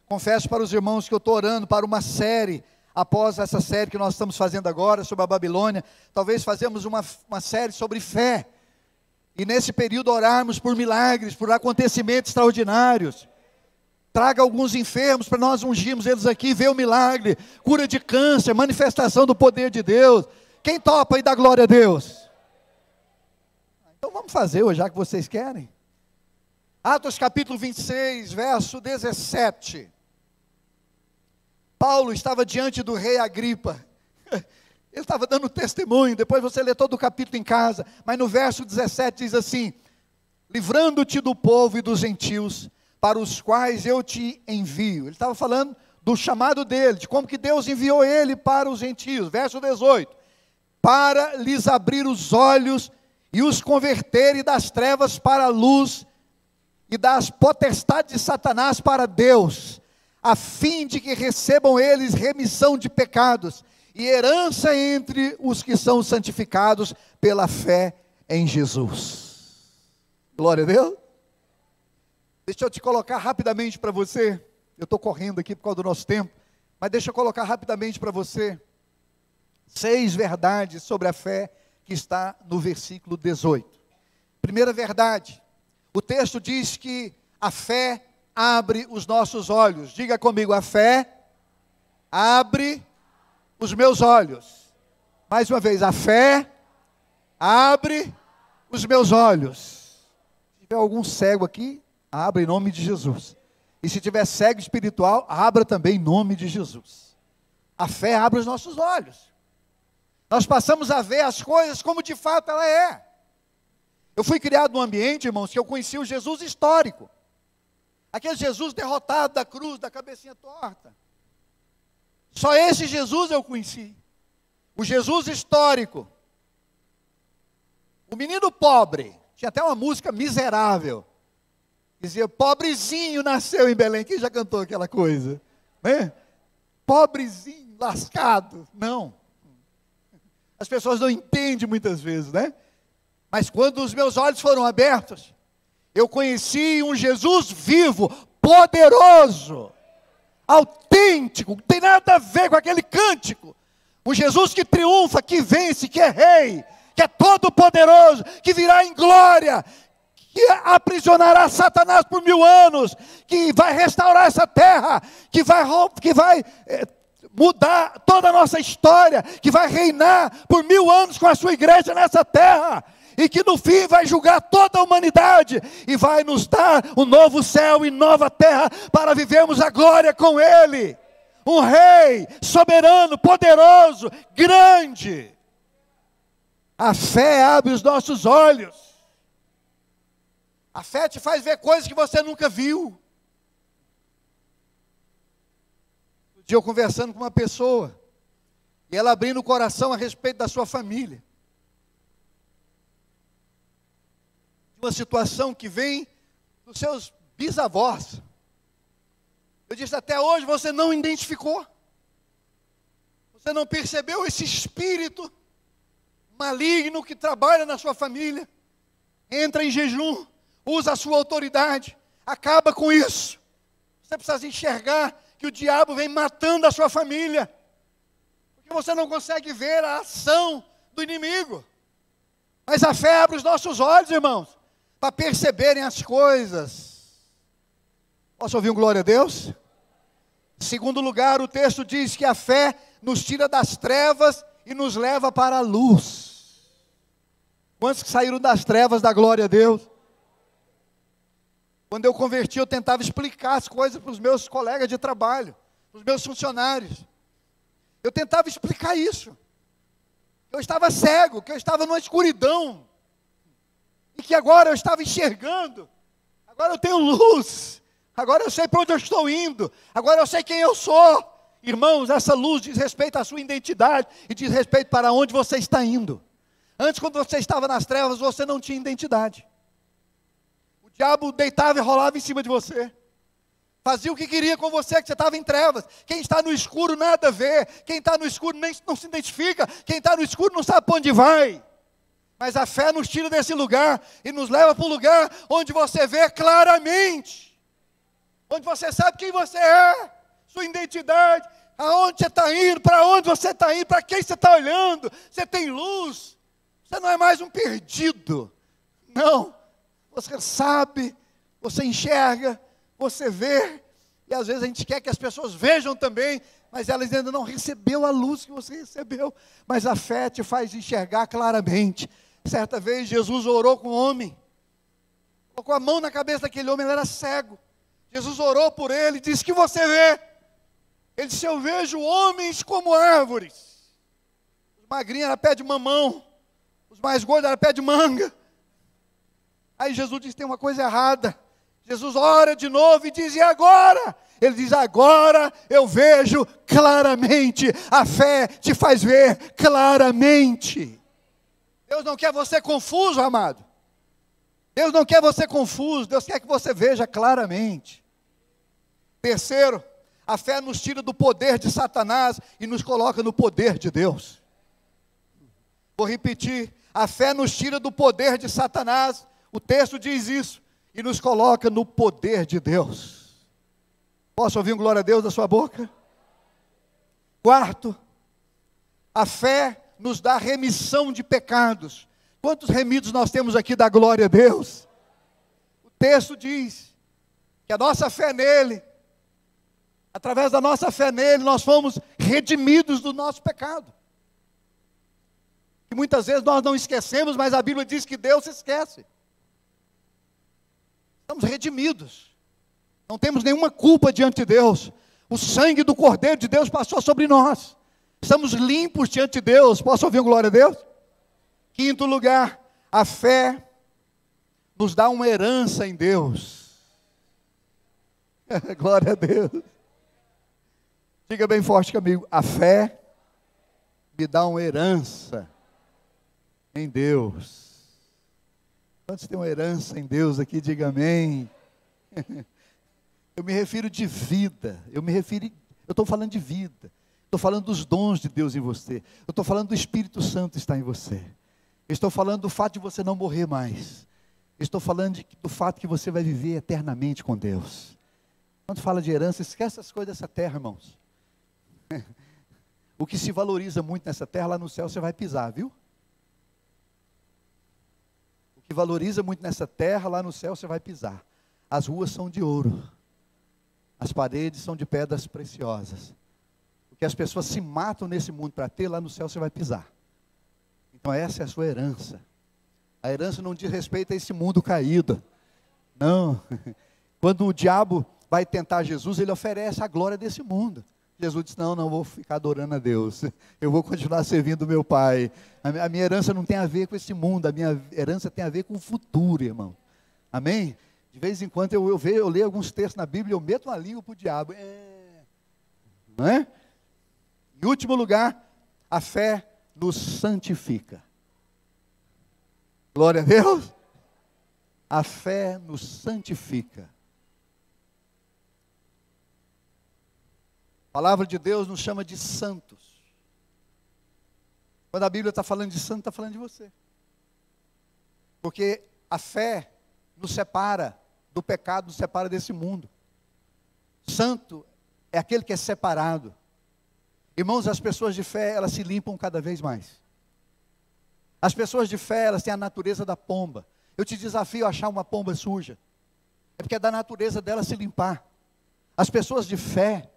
Speaker 1: Confesso para os irmãos que eu estou orando para uma série, após essa série que nós estamos fazendo agora, sobre a Babilônia. Talvez fazemos uma série sobre fé. E nesse período orarmos por milagres, por acontecimentos extraordinários. Traga alguns enfermos para nós ungirmos eles aqui, ver o milagre, cura de câncer, manifestação do poder de Deus. Quem topa aí dá glória a Deus? Então vamos fazer hoje, já que vocês querem. Atos capítulo 26, verso 17. Paulo estava diante do rei Agripa. Ele estava dando testemunho, depois você lê todo o capítulo em casa. Mas no verso 17 diz assim: livrando-te do povo e dos gentios, para os quais eu te envio. Ele estava falando do chamado dele, de como que Deus enviou ele para os gentios. Verso 18: para lhes abrir os olhos e os converterem das trevas para a luz e das potestades de Satanás para Deus, a fim de que recebam eles remissão de pecados e herança entre os que são santificados pela fé em Jesus. Glória a Deus. Deixa eu te colocar rapidamente para você, eu estou correndo aqui por causa do nosso tempo, mas deixa eu colocar rapidamente para você 6 verdades sobre a fé que está no versículo 18. Primeira verdade, o texto diz que a fé abre os nossos olhos. Diga comigo: a fé abre os meus olhos. Mais uma vez: a fé abre os meus olhos. Se tiver algum cego aqui, abra em nome de Jesus. E se tiver cego espiritual, abra também em nome de Jesus. A fé abre os nossos olhos. Nós passamos a ver as coisas como de fato ela é. Eu fui criado num ambiente, irmãos, que eu conheci o Jesus histórico. Aquele Jesus derrotado da cruz, da cabecinha torta. Só esse Jesus eu conheci. O Jesus histórico. O menino pobre. Tinha até uma música miserável. Dizia: pobrezinho nasceu em Belém. Quem já cantou aquela coisa? Né? Pobrezinho, lascado. Não. As pessoas não entendem muitas vezes, né? Mas quando os meus olhos foram abertos, eu conheci um Jesus vivo, poderoso, autêntico, não tem nada a ver com aquele cântico. O Jesus que triunfa, que vence, que é rei, que é todo poderoso, que virá em glória, que aprisionará Satanás por 1000 anos, que vai restaurar essa terra, que vai mudar toda a nossa história, que vai reinar por 1000 anos com a sua igreja nessa terra, e que no fim vai julgar toda a humanidade, e vai nos dar um novo céu e nova terra, para vivermos a glória com Ele. Um rei soberano, poderoso, grande. A fé abre os nossos olhos. A fé te faz ver coisas que você nunca viu. Um dia eu conversando com uma pessoa, e ela abrindo o coração a respeito da sua família. Uma situação que vem dos seus bisavós. Eu disse, até hoje você não identificou. Você não percebeu esse espírito maligno que trabalha na sua família. Entra em jejum, usa a sua autoridade, acaba com isso. Você precisa enxergar que o diabo vem matando a sua família. Porque você não consegue ver a ação do inimigo. Mas a fé abre os nossos olhos, irmãos, para perceberem as coisas. Posso ouvir um glória a Deus? Em segundo lugar, o texto diz que a fé nos tira das trevas e nos leva para a luz. Quantos que saíram das trevas, da glória a Deus? Quando eu converti, eu tentava explicar as coisas para os meus colegas de trabalho, para os meus funcionários. Eu tentava explicar isso. Eu estava cego, que eu estava numa escuridão. E que agora eu estava enxergando. Agora eu tenho luz. Agora eu sei para onde eu estou indo. Agora eu sei quem eu sou. Irmãos, essa luz diz respeito à sua identidade e diz respeito para onde você está indo. Antes, quando você estava nas trevas, você não tinha identidade. O diabo deitava e rolava em cima de você. Fazia o que queria com você, que você estava em trevas. Quem está no escuro nada vê. Quem está no escuro não se identifica. Quem está no escuro não sabe para onde vai. Mas a fé nos tira desse lugar e nos leva para um lugar onde você vê claramente. Onde você sabe quem você é, sua identidade, aonde você está indo, para onde você está indo, para quem você está olhando. Você tem luz, você não é mais um perdido. Não, você sabe, você enxerga, você vê. E às vezes a gente quer que as pessoas vejam também, mas elas ainda não recebeu a luz que você recebeu. Mas a fé te faz enxergar claramente. Certa vez Jesus orou com um homem, colocou a mão na cabeça daquele homem, ele era cego. Jesus orou por ele e disse, que você vê? Ele disse, eu vejo homens como árvores. Os magrinhos eram pé de mamão, os mais gordos eram pé de manga. Aí Jesus disse, tem uma coisa errada. Jesus ora de novo e diz, e agora? Ele diz, agora eu vejo claramente. A fé te faz ver claramente. Deus não quer você confuso, amado. Deus não quer você confuso, Deus quer que você veja claramente. Terceiro, a fé nos tira do poder de Satanás e nos coloca no poder de Deus. Vou repetir, a fé nos tira do poder de Satanás, o texto diz isso, e nos coloca no poder de Deus. Posso ouvir um glória a Deus da sua boca? Quarto, a fé nos dá remissão de pecados. Quantos remidos nós temos aqui da glória a Deus? O texto diz que a nossa fé nele, através da nossa fé nele, nós fomos redimidos do nosso pecado. E muitas vezes nós não esquecemos, mas a Bíblia diz que Deus se esquece. Estamos redimidos. Não temos nenhuma culpa diante de Deus. O sangue do Cordeiro de Deus passou sobre nós. Estamos limpos diante de Deus. Posso ouvir um glória a Deus? Quinto lugar, a fé nos dá uma herança em Deus. Glória a Deus. Diga bem forte comigo, a fé me dá uma herança em Deus. Quantos têm uma herança em Deus aqui, diga amém. Eu me refiro de vida, eu estou falando de vida. Estou falando dos dons de Deus em você. Eu estou falando do Espírito Santo estar em você. Eu estou falando do fato de você não morrer mais. Eu estou falando do fato que você vai viver eternamente com Deus. Quando fala de herança, esquece as coisas dessa terra, irmãos. O que se valoriza muito nessa terra, lá no céu você vai pisar, viu? O que valoriza muito nessa terra, lá no céu você vai pisar. As ruas são de ouro. As paredes são de pedras preciosas. O que as pessoas se matam nesse mundo para ter, lá no céu você vai pisar. Então essa é a sua herança. A herança não diz respeito a esse mundo caído. Não. Quando o diabo vai tentar Jesus, ele oferece a glória desse mundo. Jesus disse, não vou ficar adorando a Deus. Eu vou continuar servindo o meu Pai. A minha herança não tem a ver com esse mundo. A minha herança tem a ver com o futuro, irmão. Amém? De vez em quando eu leio alguns textos na Bíblia e eu meto uma língua para o diabo. Não é? Em último lugar, a fé nos santifica. Glória a Deus. A fé nos santifica. A palavra de Deus nos chama de santos. Quando a Bíblia está falando de santo, está falando de você. Porque a fé nos separa do pecado, nos separa desse mundo. Santo é aquele que é separado. Irmãos, as pessoas de fé, elas se limpam cada vez mais. As pessoas de fé, elas têm a natureza da pomba. Eu te desafio a achar uma pomba suja. É porque é da natureza dela se limpar. As pessoas de fé,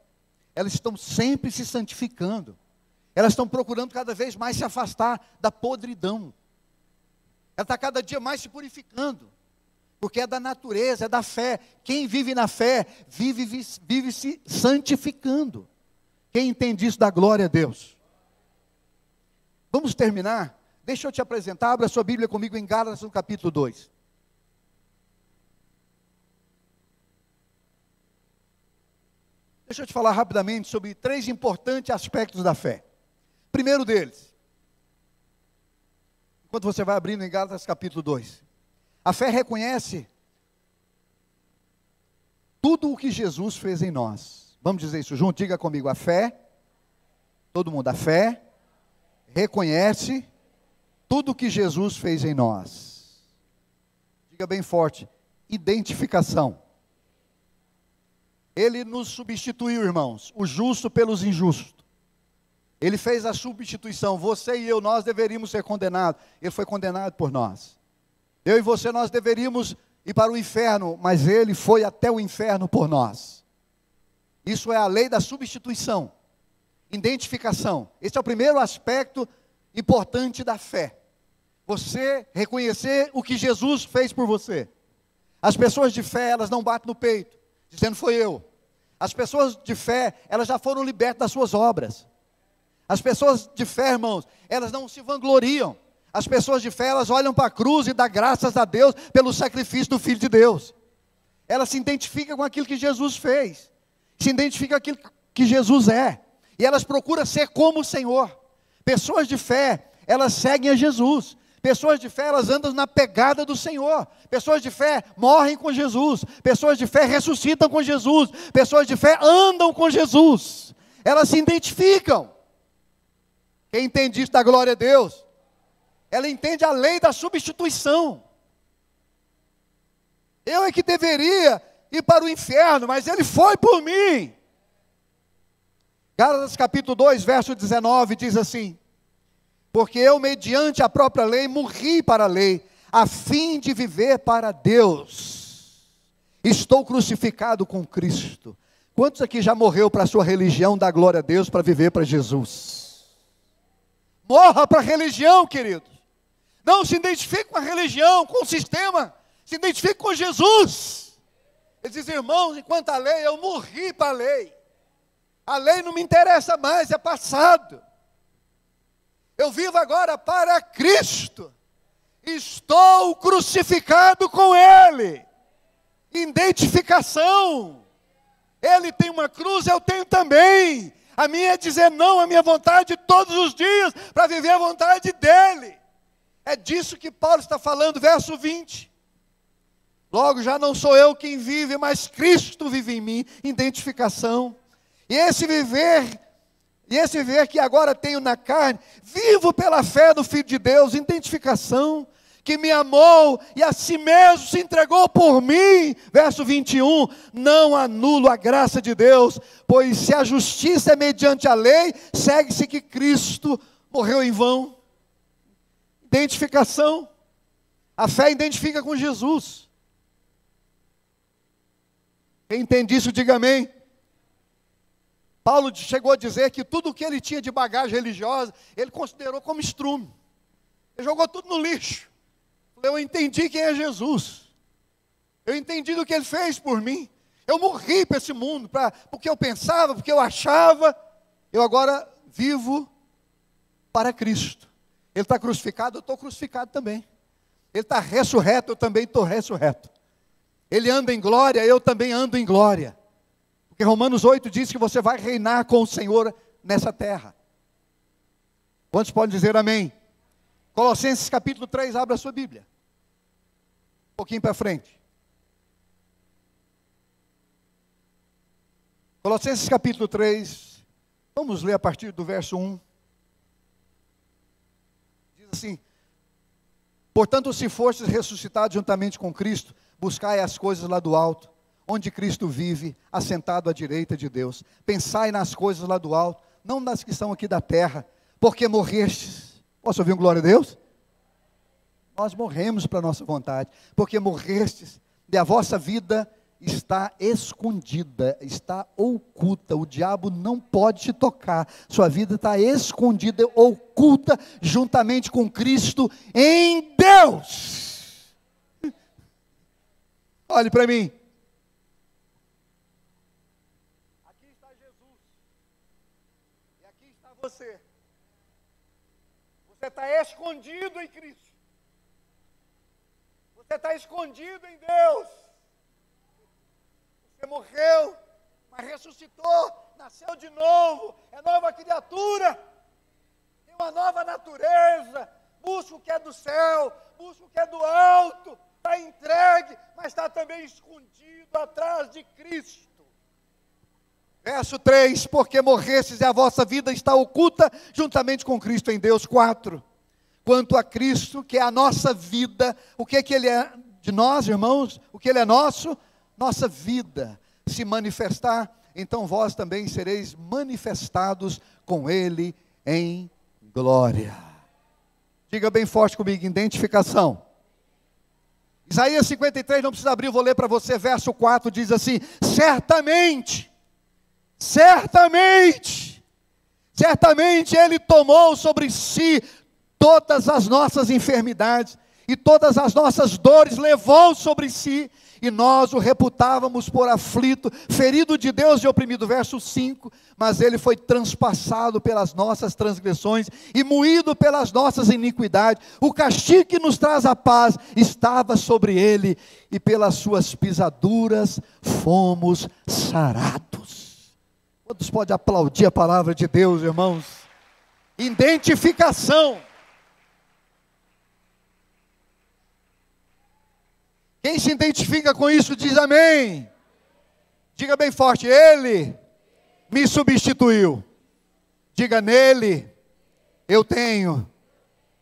Speaker 1: elas estão sempre se santificando. Elas estão procurando cada vez mais se afastar da podridão. Ela está cada dia mais se purificando. Porque é da natureza, é da fé. Quem vive na fé, vive se santificando. Quem entende isso, dá glória a Deus. Vamos terminar? Deixa eu te apresentar, abra sua Bíblia comigo em Gálatas, no capítulo 2. Deixa eu te falar rapidamente sobre 3 importantes aspectos da fé. Primeiro deles, enquanto você vai abrindo em Gálatas capítulo 2, a fé reconhece tudo o que Jesus fez em nós. Vamos dizer isso junto? Diga comigo, a fé, todo mundo, a fé reconhece tudo o que Jesus fez em nós. Diga bem forte, identificação. Ele nos substituiu, irmãos, o justo pelos injustos. Ele fez a substituição. Você e eu, nós deveríamos ser condenados. Ele foi condenado por nós. Eu e você, nós deveríamos ir para o inferno, mas Ele foi até o inferno por nós. Isso é a lei da substituição. Identificação. Esse é o primeiro aspecto importante da fé. Você reconhecer o que Jesus fez por você. As pessoas de fé, elas não batem no peito, dizendo foi eu. As pessoas de fé, elas já foram libertas das suas obras. As pessoas de fé, irmãos, elas não se vangloriam. As pessoas de fé, elas olham para a cruz e dão graças a Deus pelo sacrifício do Filho de Deus. Elas se identificam com aquilo que Jesus fez. Se identificam com aquilo que Jesus é. E elas procuram ser como o Senhor. Pessoas de fé, elas seguem a Jesus. Pessoas de fé, elas andam na pegada do Senhor. Pessoas de fé morrem com Jesus. Pessoas de fé ressuscitam com Jesus. Pessoas de fé andam com Jesus. Elas se identificam. Quem entende isso, dá glória a Deus. Ela entende a lei da substituição. Eu é que deveria ir para o inferno, mas Ele foi por mim. Gálatas capítulo 2, verso 19, diz assim: porque eu, mediante a própria lei, morri para a lei, a fim de viver para Deus. Estou crucificado com Cristo. Quantos aqui já morreu para a sua religião, dá glória a Deus, para viver para Jesus? Morra para a religião, queridos. Não se identifique com a religião, com o sistema. Se identifique com Jesus. Ele diz, irmãos, enquanto a lei, eu morri para a lei. A lei não me interessa mais, é passado. Eu vivo agora para Cristo. Estou crucificado com Ele. Identificação. Ele tem uma cruz, eu tenho também. A minha é dizer não à minha vontade todos os dias, para viver a vontade dEle. É disso que Paulo está falando, verso 20. Logo já não sou eu quem vive, mas Cristo vive em mim. Identificação. E esse viver que agora tenho na carne, vivo pela fé do Filho de Deus, identificação. que me amou e a si mesmo se entregou por mim. Verso 21, não anulo a graça de Deus, pois se a justiça é mediante a lei, segue-se que Cristo morreu em vão. Identificação, a fé identifica com Jesus. Quem entende isso, diga amém. Paulo chegou a dizer que tudo o que ele tinha de bagagem religiosa, ele considerou como estrume. Ele jogou tudo no lixo. Eu entendi quem é Jesus. Eu entendi do que Ele fez por mim. Eu morri para esse mundo, porque eu pensava, porque eu achava. Eu agora vivo para Cristo. Ele está crucificado, eu estou crucificado também. Ele está ressurreto, eu também estou ressurreto. Ele anda em glória, eu também ando em glória. Porque Romanos 8 diz que você vai reinar com o Senhor nessa terra. Quantos podem dizer amém? Colossenses capítulo 3, abra a sua Bíblia. Um pouquinho para frente. Colossenses capítulo 3, vamos ler a partir do verso 1. Diz assim: portanto, se fostes ressuscitados juntamente com Cristo, buscai as coisas lá do alto, onde Cristo vive, assentado à direita de Deus. Pensai nas coisas lá do alto, não nas que são aqui da terra, porque morrestes. Posso ouvir um glória a Deus? Nós morremos para a nossa vontade, porque morrestes, e a vossa vida está escondida, está oculta. O diabo não pode te tocar, sua vida está escondida, oculta, juntamente com Cristo em Deus. Olhe para mim. Aqui está Jesus, e aqui está você. Você está escondido em Cristo. Você está escondido em Deus. Você morreu, mas ressuscitou, nasceu de novo, é nova criatura, tem uma nova natureza. Busca o que é do céu, busca o que é do alto, está entregue, mas está também escondido atrás de Cristo. Verso 3, porque morrestes e a vossa vida está oculta juntamente com Cristo em Deus. 4, quanto a Cristo, que é a nossa vida, o que Ele é de nós, irmãos? O que Ele é nosso? Nossa vida. Se manifestar, então vós também sereis manifestados com Ele em glória. Diga bem forte comigo, identificação. Isaías 53, não precisa abrir, eu vou ler para você, verso 4, diz assim: certamente Ele tomou sobre si todas as nossas enfermidades e todas as nossas dores levou sobre si, e nós o reputávamos por aflito, ferido de Deus e oprimido. Verso 5, mas Ele foi transpassado pelas nossas transgressões e moído pelas nossas iniquidades. O castigo que nos traz a paz estava sobre Ele, e pelas suas pisaduras fomos sarados. Quantos podem aplaudir a palavra de Deus, irmãos? Identificação. Quem se identifica com isso diz amém. Diga bem forte: Ele me substituiu. Diga: nele eu tenho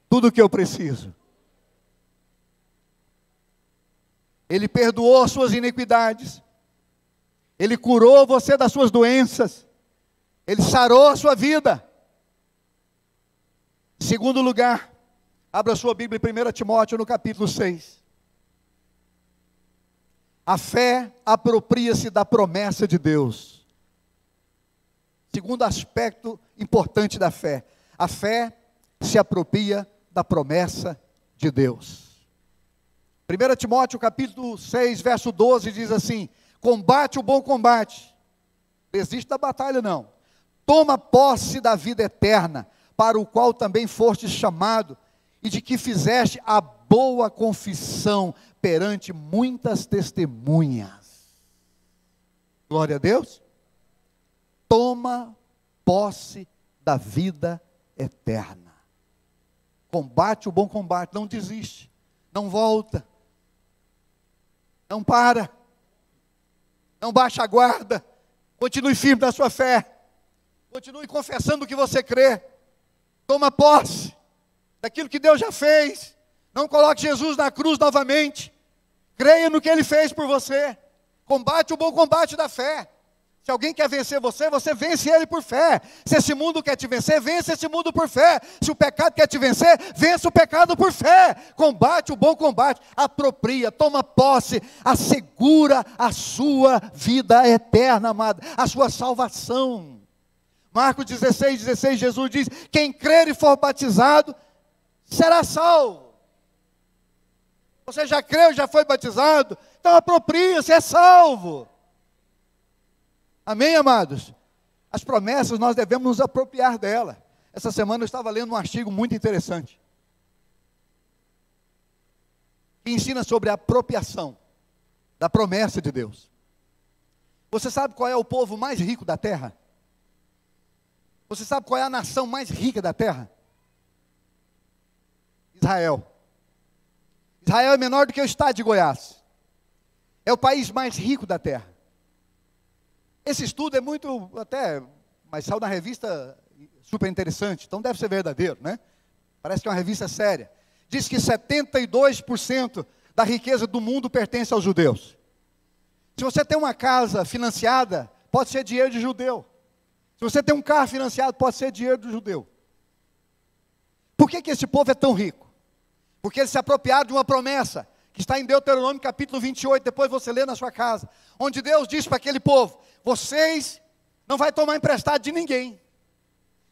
Speaker 1: tudo o que eu preciso. Ele perdoou as suas iniquidades. Ele curou você das suas doenças. Ele sarou a sua vida. Segundo lugar, abra sua Bíblia em 1 Timóteo no capítulo 6. A fé apropria-se da promessa de Deus. Segundo aspecto importante da fé. A fé se apropria da promessa de Deus. 1 Timóteo capítulo 6, verso 12 diz assim: combate o bom combate. Desiste da batalha não. Toma posse da vida eterna, para o qual também fostes chamado, e de que fizeste a boa confissão perante muitas testemunhas. Glória a Deus. Toma posse da vida eterna. Combate o bom combate, não desiste, não volta, não para, não baixa a guarda, continue firme na sua fé, continue confessando o que você crê, toma posse daquilo que Deus já fez. Não coloque Jesus na cruz novamente. Creia no que Ele fez por você. Combate o bom combate da fé. Se alguém quer vencer você, você vence ele por fé. Se esse mundo quer te vencer, vence esse mundo por fé. Se o pecado quer te vencer, vence o pecado por fé. Combate o bom combate. Apropria, toma posse, assegura a sua vida eterna, amado. A sua salvação. Marcos 16, Jesus diz: quem crer e for batizado, será salvo. Você já creu, já foi batizado? Então apropria-se, é salvo. Amém, amados? As promessas, nós devemos nos apropriar dela. Essa semana eu estava lendo um artigo muito interessante, que ensina sobre a apropriação da promessa de Deus. Você sabe qual é o povo mais rico da terra? Você sabe qual é a nação mais rica da terra? Israel. Israel é menor do que o estado de Goiás. É o país mais rico da terra. Esse estudo é muito, mas saiu na revista super interessante, então deve ser verdadeiro, né? Parece que é uma revista séria. Diz que 72% da riqueza do mundo pertence aos judeus. Se você tem uma casa financiada, pode ser dinheiro de judeu. Se você tem um carro financiado, pode ser dinheiro do judeu. Por que esse povo é tão rico? Porque eles se apropriaram de uma promessa, que está em Deuteronômio capítulo 28, depois você lê na sua casa, onde Deus diz para aquele povo: vocês não vão tomar emprestado de ninguém,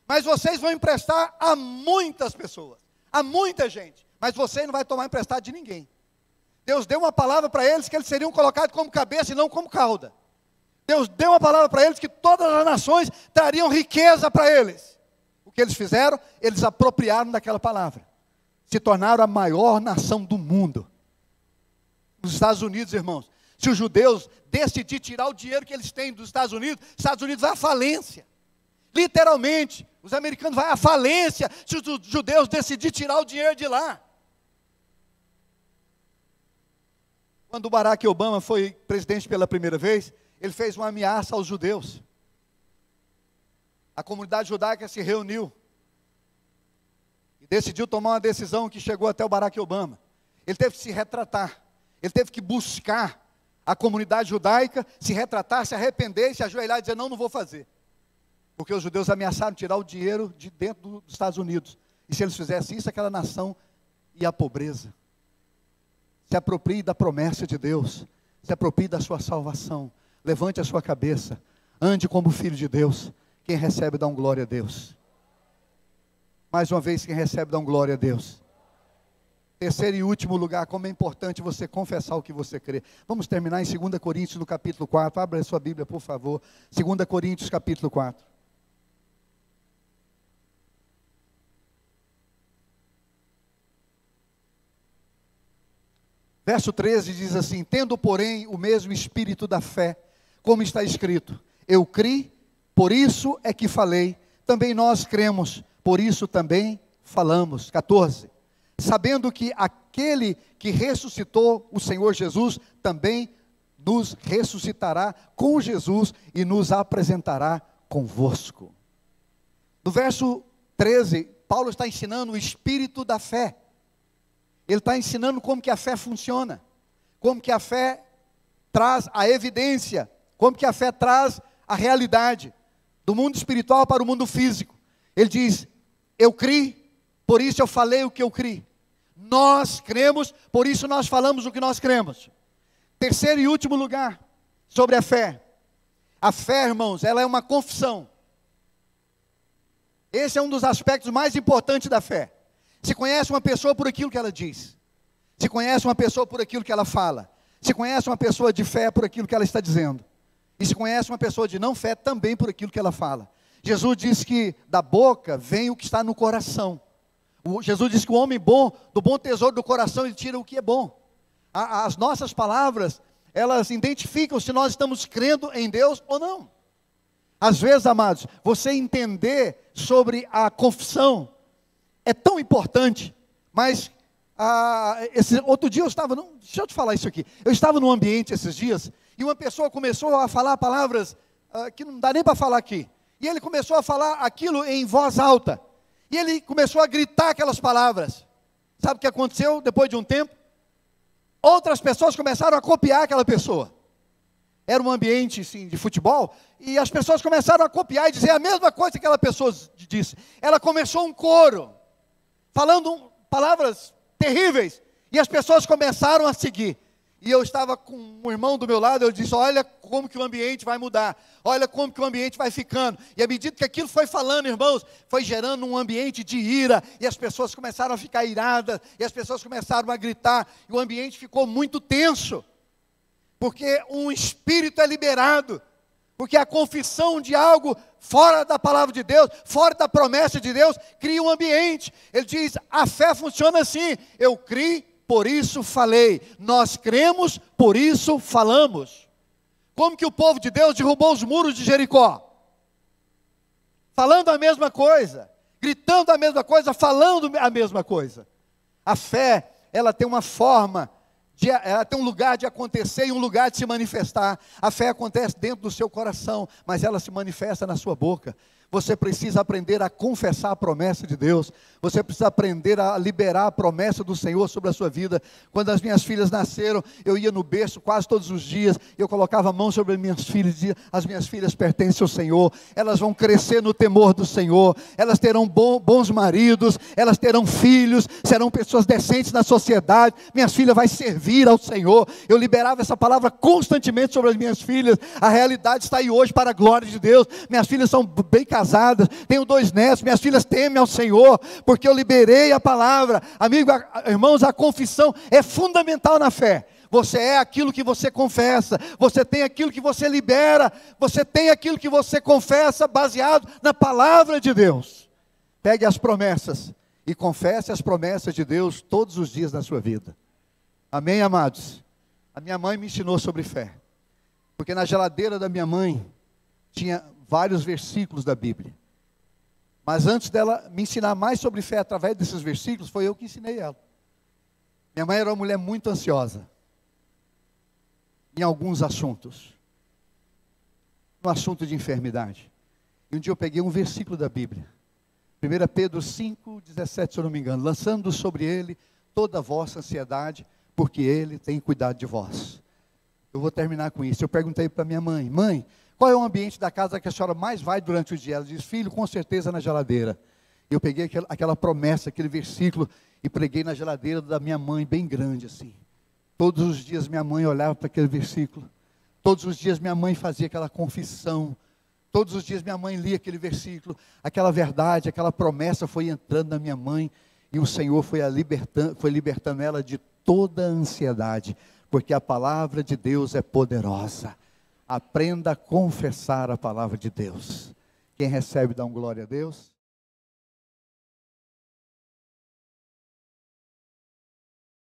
Speaker 1: mas vocês vão emprestar a muitas pessoas, a muita gente, mas vocês não vão tomar emprestado de ninguém. Deus deu uma palavra para eles que eles seriam colocados como cabeça e não como cauda. Deus deu uma palavra para eles que todas as nações trariam riqueza para eles. O que eles fizeram? Eles apropriaram daquela palavra, se tornaram a maior nação do mundo. Nos Estados Unidos, irmãos, se os judeus decidirem tirar o dinheiro que eles têm dos Estados Unidos vai à falência. Literalmente, os americanos vão à falência se os judeus decidirem tirar o dinheiro de lá. Quando o Barack Obama foi presidente pela primeira vez, ele fez uma ameaça aos judeus. A comunidade judaica se reuniu e decidiu tomar uma decisão que chegou até o Barack Obama. Ele teve que se retratar. Ele teve que buscar a comunidade judaica, se retratar, se arrepender, se ajoelhar e dizer: não vou fazer. Porque os judeus ameaçaram tirar o dinheiro de dentro dos Estados Unidos. E se eles fizessem isso, aquela nação ia à pobreza. Se aproprie da promessa de Deus. Se aproprie da sua salvação. Levante a sua cabeça. Ande como filho de Deus. Quem recebe, dá um glória a Deus. Mais uma vez, quem recebe, dá um glória a Deus. Terceiro e último lugar, como é importante você confessar o que você crê. Vamos terminar em 2 Coríntios, no capítulo 4. Abra a sua Bíblia, por favor. 2 Coríntios, capítulo 4. Verso 13 diz assim: tendo, porém, o mesmo espírito da fé, como está escrito: eu criei, por isso é que falei. Também nós cremos, por isso também falamos. 14. Sabendo que aquele que ressuscitou o Senhor Jesus, também nos ressuscitará com Jesus e nos apresentará convosco. No verso 13, Paulo está ensinando o espírito da fé. Ele está ensinando como que a fé funciona, como que a fé traz a evidência, como que a fé traz a realidade, do mundo espiritual para o mundo físico. Ele diz: eu criei, por isso eu falei o que eu criei. Nós cremos, por isso nós falamos o que nós cremos. Terceiro e último lugar, sobre a fé. A fé, irmãos, ela é uma confissão. Esse é um dos aspectos mais importantes da fé. Se conhece uma pessoa por aquilo que ela diz. Se conhece uma pessoa por aquilo que ela fala. Se conhece uma pessoa de fé por aquilo que ela está dizendo. E se conhece uma pessoa de não fé também por aquilo que ela fala. Jesus diz que da boca vem o que está no coração. Jesus diz que o homem bom, do bom tesouro do coração, ele tira o que é bom. As nossas palavras, elas identificam se nós estamos crendo em Deus ou não. Às vezes, amados, você entender sobre a confissão é tão importante, mas outro dia deixa eu te falar isso aqui. Eu estava num ambiente esses dias, e uma pessoa começou a falar palavras que não dá nem para falar aqui. E ele começou a falar aquilo em voz alta. E ele começou a gritar aquelas palavras. Sabe o que aconteceu depois de um tempo? Outras pessoas começaram a copiar aquela pessoa. Era um ambiente assim, de futebol, e as pessoas começaram a copiar e dizer a mesma coisa que aquela pessoa disse. Ela começou um coro, falando palavras terríveis, e as pessoas começaram a seguir. E eu estava com um irmão do meu lado, eu disse, olha como que o ambiente vai mudar, olha como que o ambiente vai ficando. E à medida que aquilo foi falando, irmãos, foi gerando um ambiente de ira, e as pessoas começaram a ficar iradas, e as pessoas começaram a gritar, e o ambiente ficou muito tenso, porque um espírito é liberado, porque a confissão de algo fora da palavra de Deus, fora da promessa de Deus, cria um ambiente. Ele diz, a fé funciona assim, eu criei, por isso falei, nós cremos, por isso falamos. Como que o povo de Deus derrubou os muros de Jericó? Falando a mesma coisa, gritando a mesma coisa, falando a mesma coisa. A fé, ela tem uma forma, ela tem um lugar de acontecer e um lugar de se manifestar. A fé acontece dentro do seu coração, mas ela se manifesta na sua boca. Você precisa aprender a confessar a promessa de Deus. Você precisa aprender a liberar a promessa do Senhor sobre a sua vida. Quando as minhas filhas nasceram, eu ia no berço quase todos os dias. Eu colocava a mão sobre as minhas filhas e dizia, as minhas filhas pertencem ao Senhor. Elas vão crescer no temor do Senhor. Elas terão bons maridos. Elas terão filhos. Serão pessoas decentes na sociedade. Minhas filhas vão servir ao Senhor. Eu liberava essa palavra constantemente sobre as minhas filhas. A realidade está aí hoje para a glória de Deus. Minhas filhas são bem casadas, tenho 2 netos, minhas filhas temem ao Senhor, porque eu liberei a palavra. Amigo, irmãos, a confissão é fundamental na fé. Você é aquilo que você confessa, você tem aquilo que você libera, você tem aquilo que você confessa, baseado na palavra de Deus. Pegue as promessas e confesse as promessas de Deus todos os dias na sua vida. Amém, amados? A minha mãe me ensinou sobre fé, porque na geladeira da minha mãe tinha vários versículos da Bíblia. Mas antes dela me ensinar mais sobre fé através desses versículos, foi eu que ensinei ela. Minha mãe era uma mulher muito ansiosa em alguns assuntos. No assunto de enfermidade. E um dia eu peguei um versículo da Bíblia. 1 Pedro 5,17, se eu não me engano. Lançando sobre ele toda a vossa ansiedade, porque ele tem cuidado de vós. Eu vou terminar com isso. Eu perguntei para minha mãe, mãe, qual é o ambiente da casa que a senhora mais vai durante o dia? Ela diz, filho, com certeza na geladeira. Eu peguei aquela promessa, aquele versículo, e preguei na geladeira da minha mãe, bem grande assim. Todos os dias minha mãe olhava para aquele versículo. Todos os dias minha mãe fazia aquela confissão. Todos os dias minha mãe lia aquele versículo. Aquela verdade, aquela promessa foi entrando na minha mãe. E o Senhor foi libertando ela de toda a ansiedade. Porque a palavra de Deus é poderosa. Aprenda a confessar a palavra de Deus. Quem recebe, dá um glória a Deus.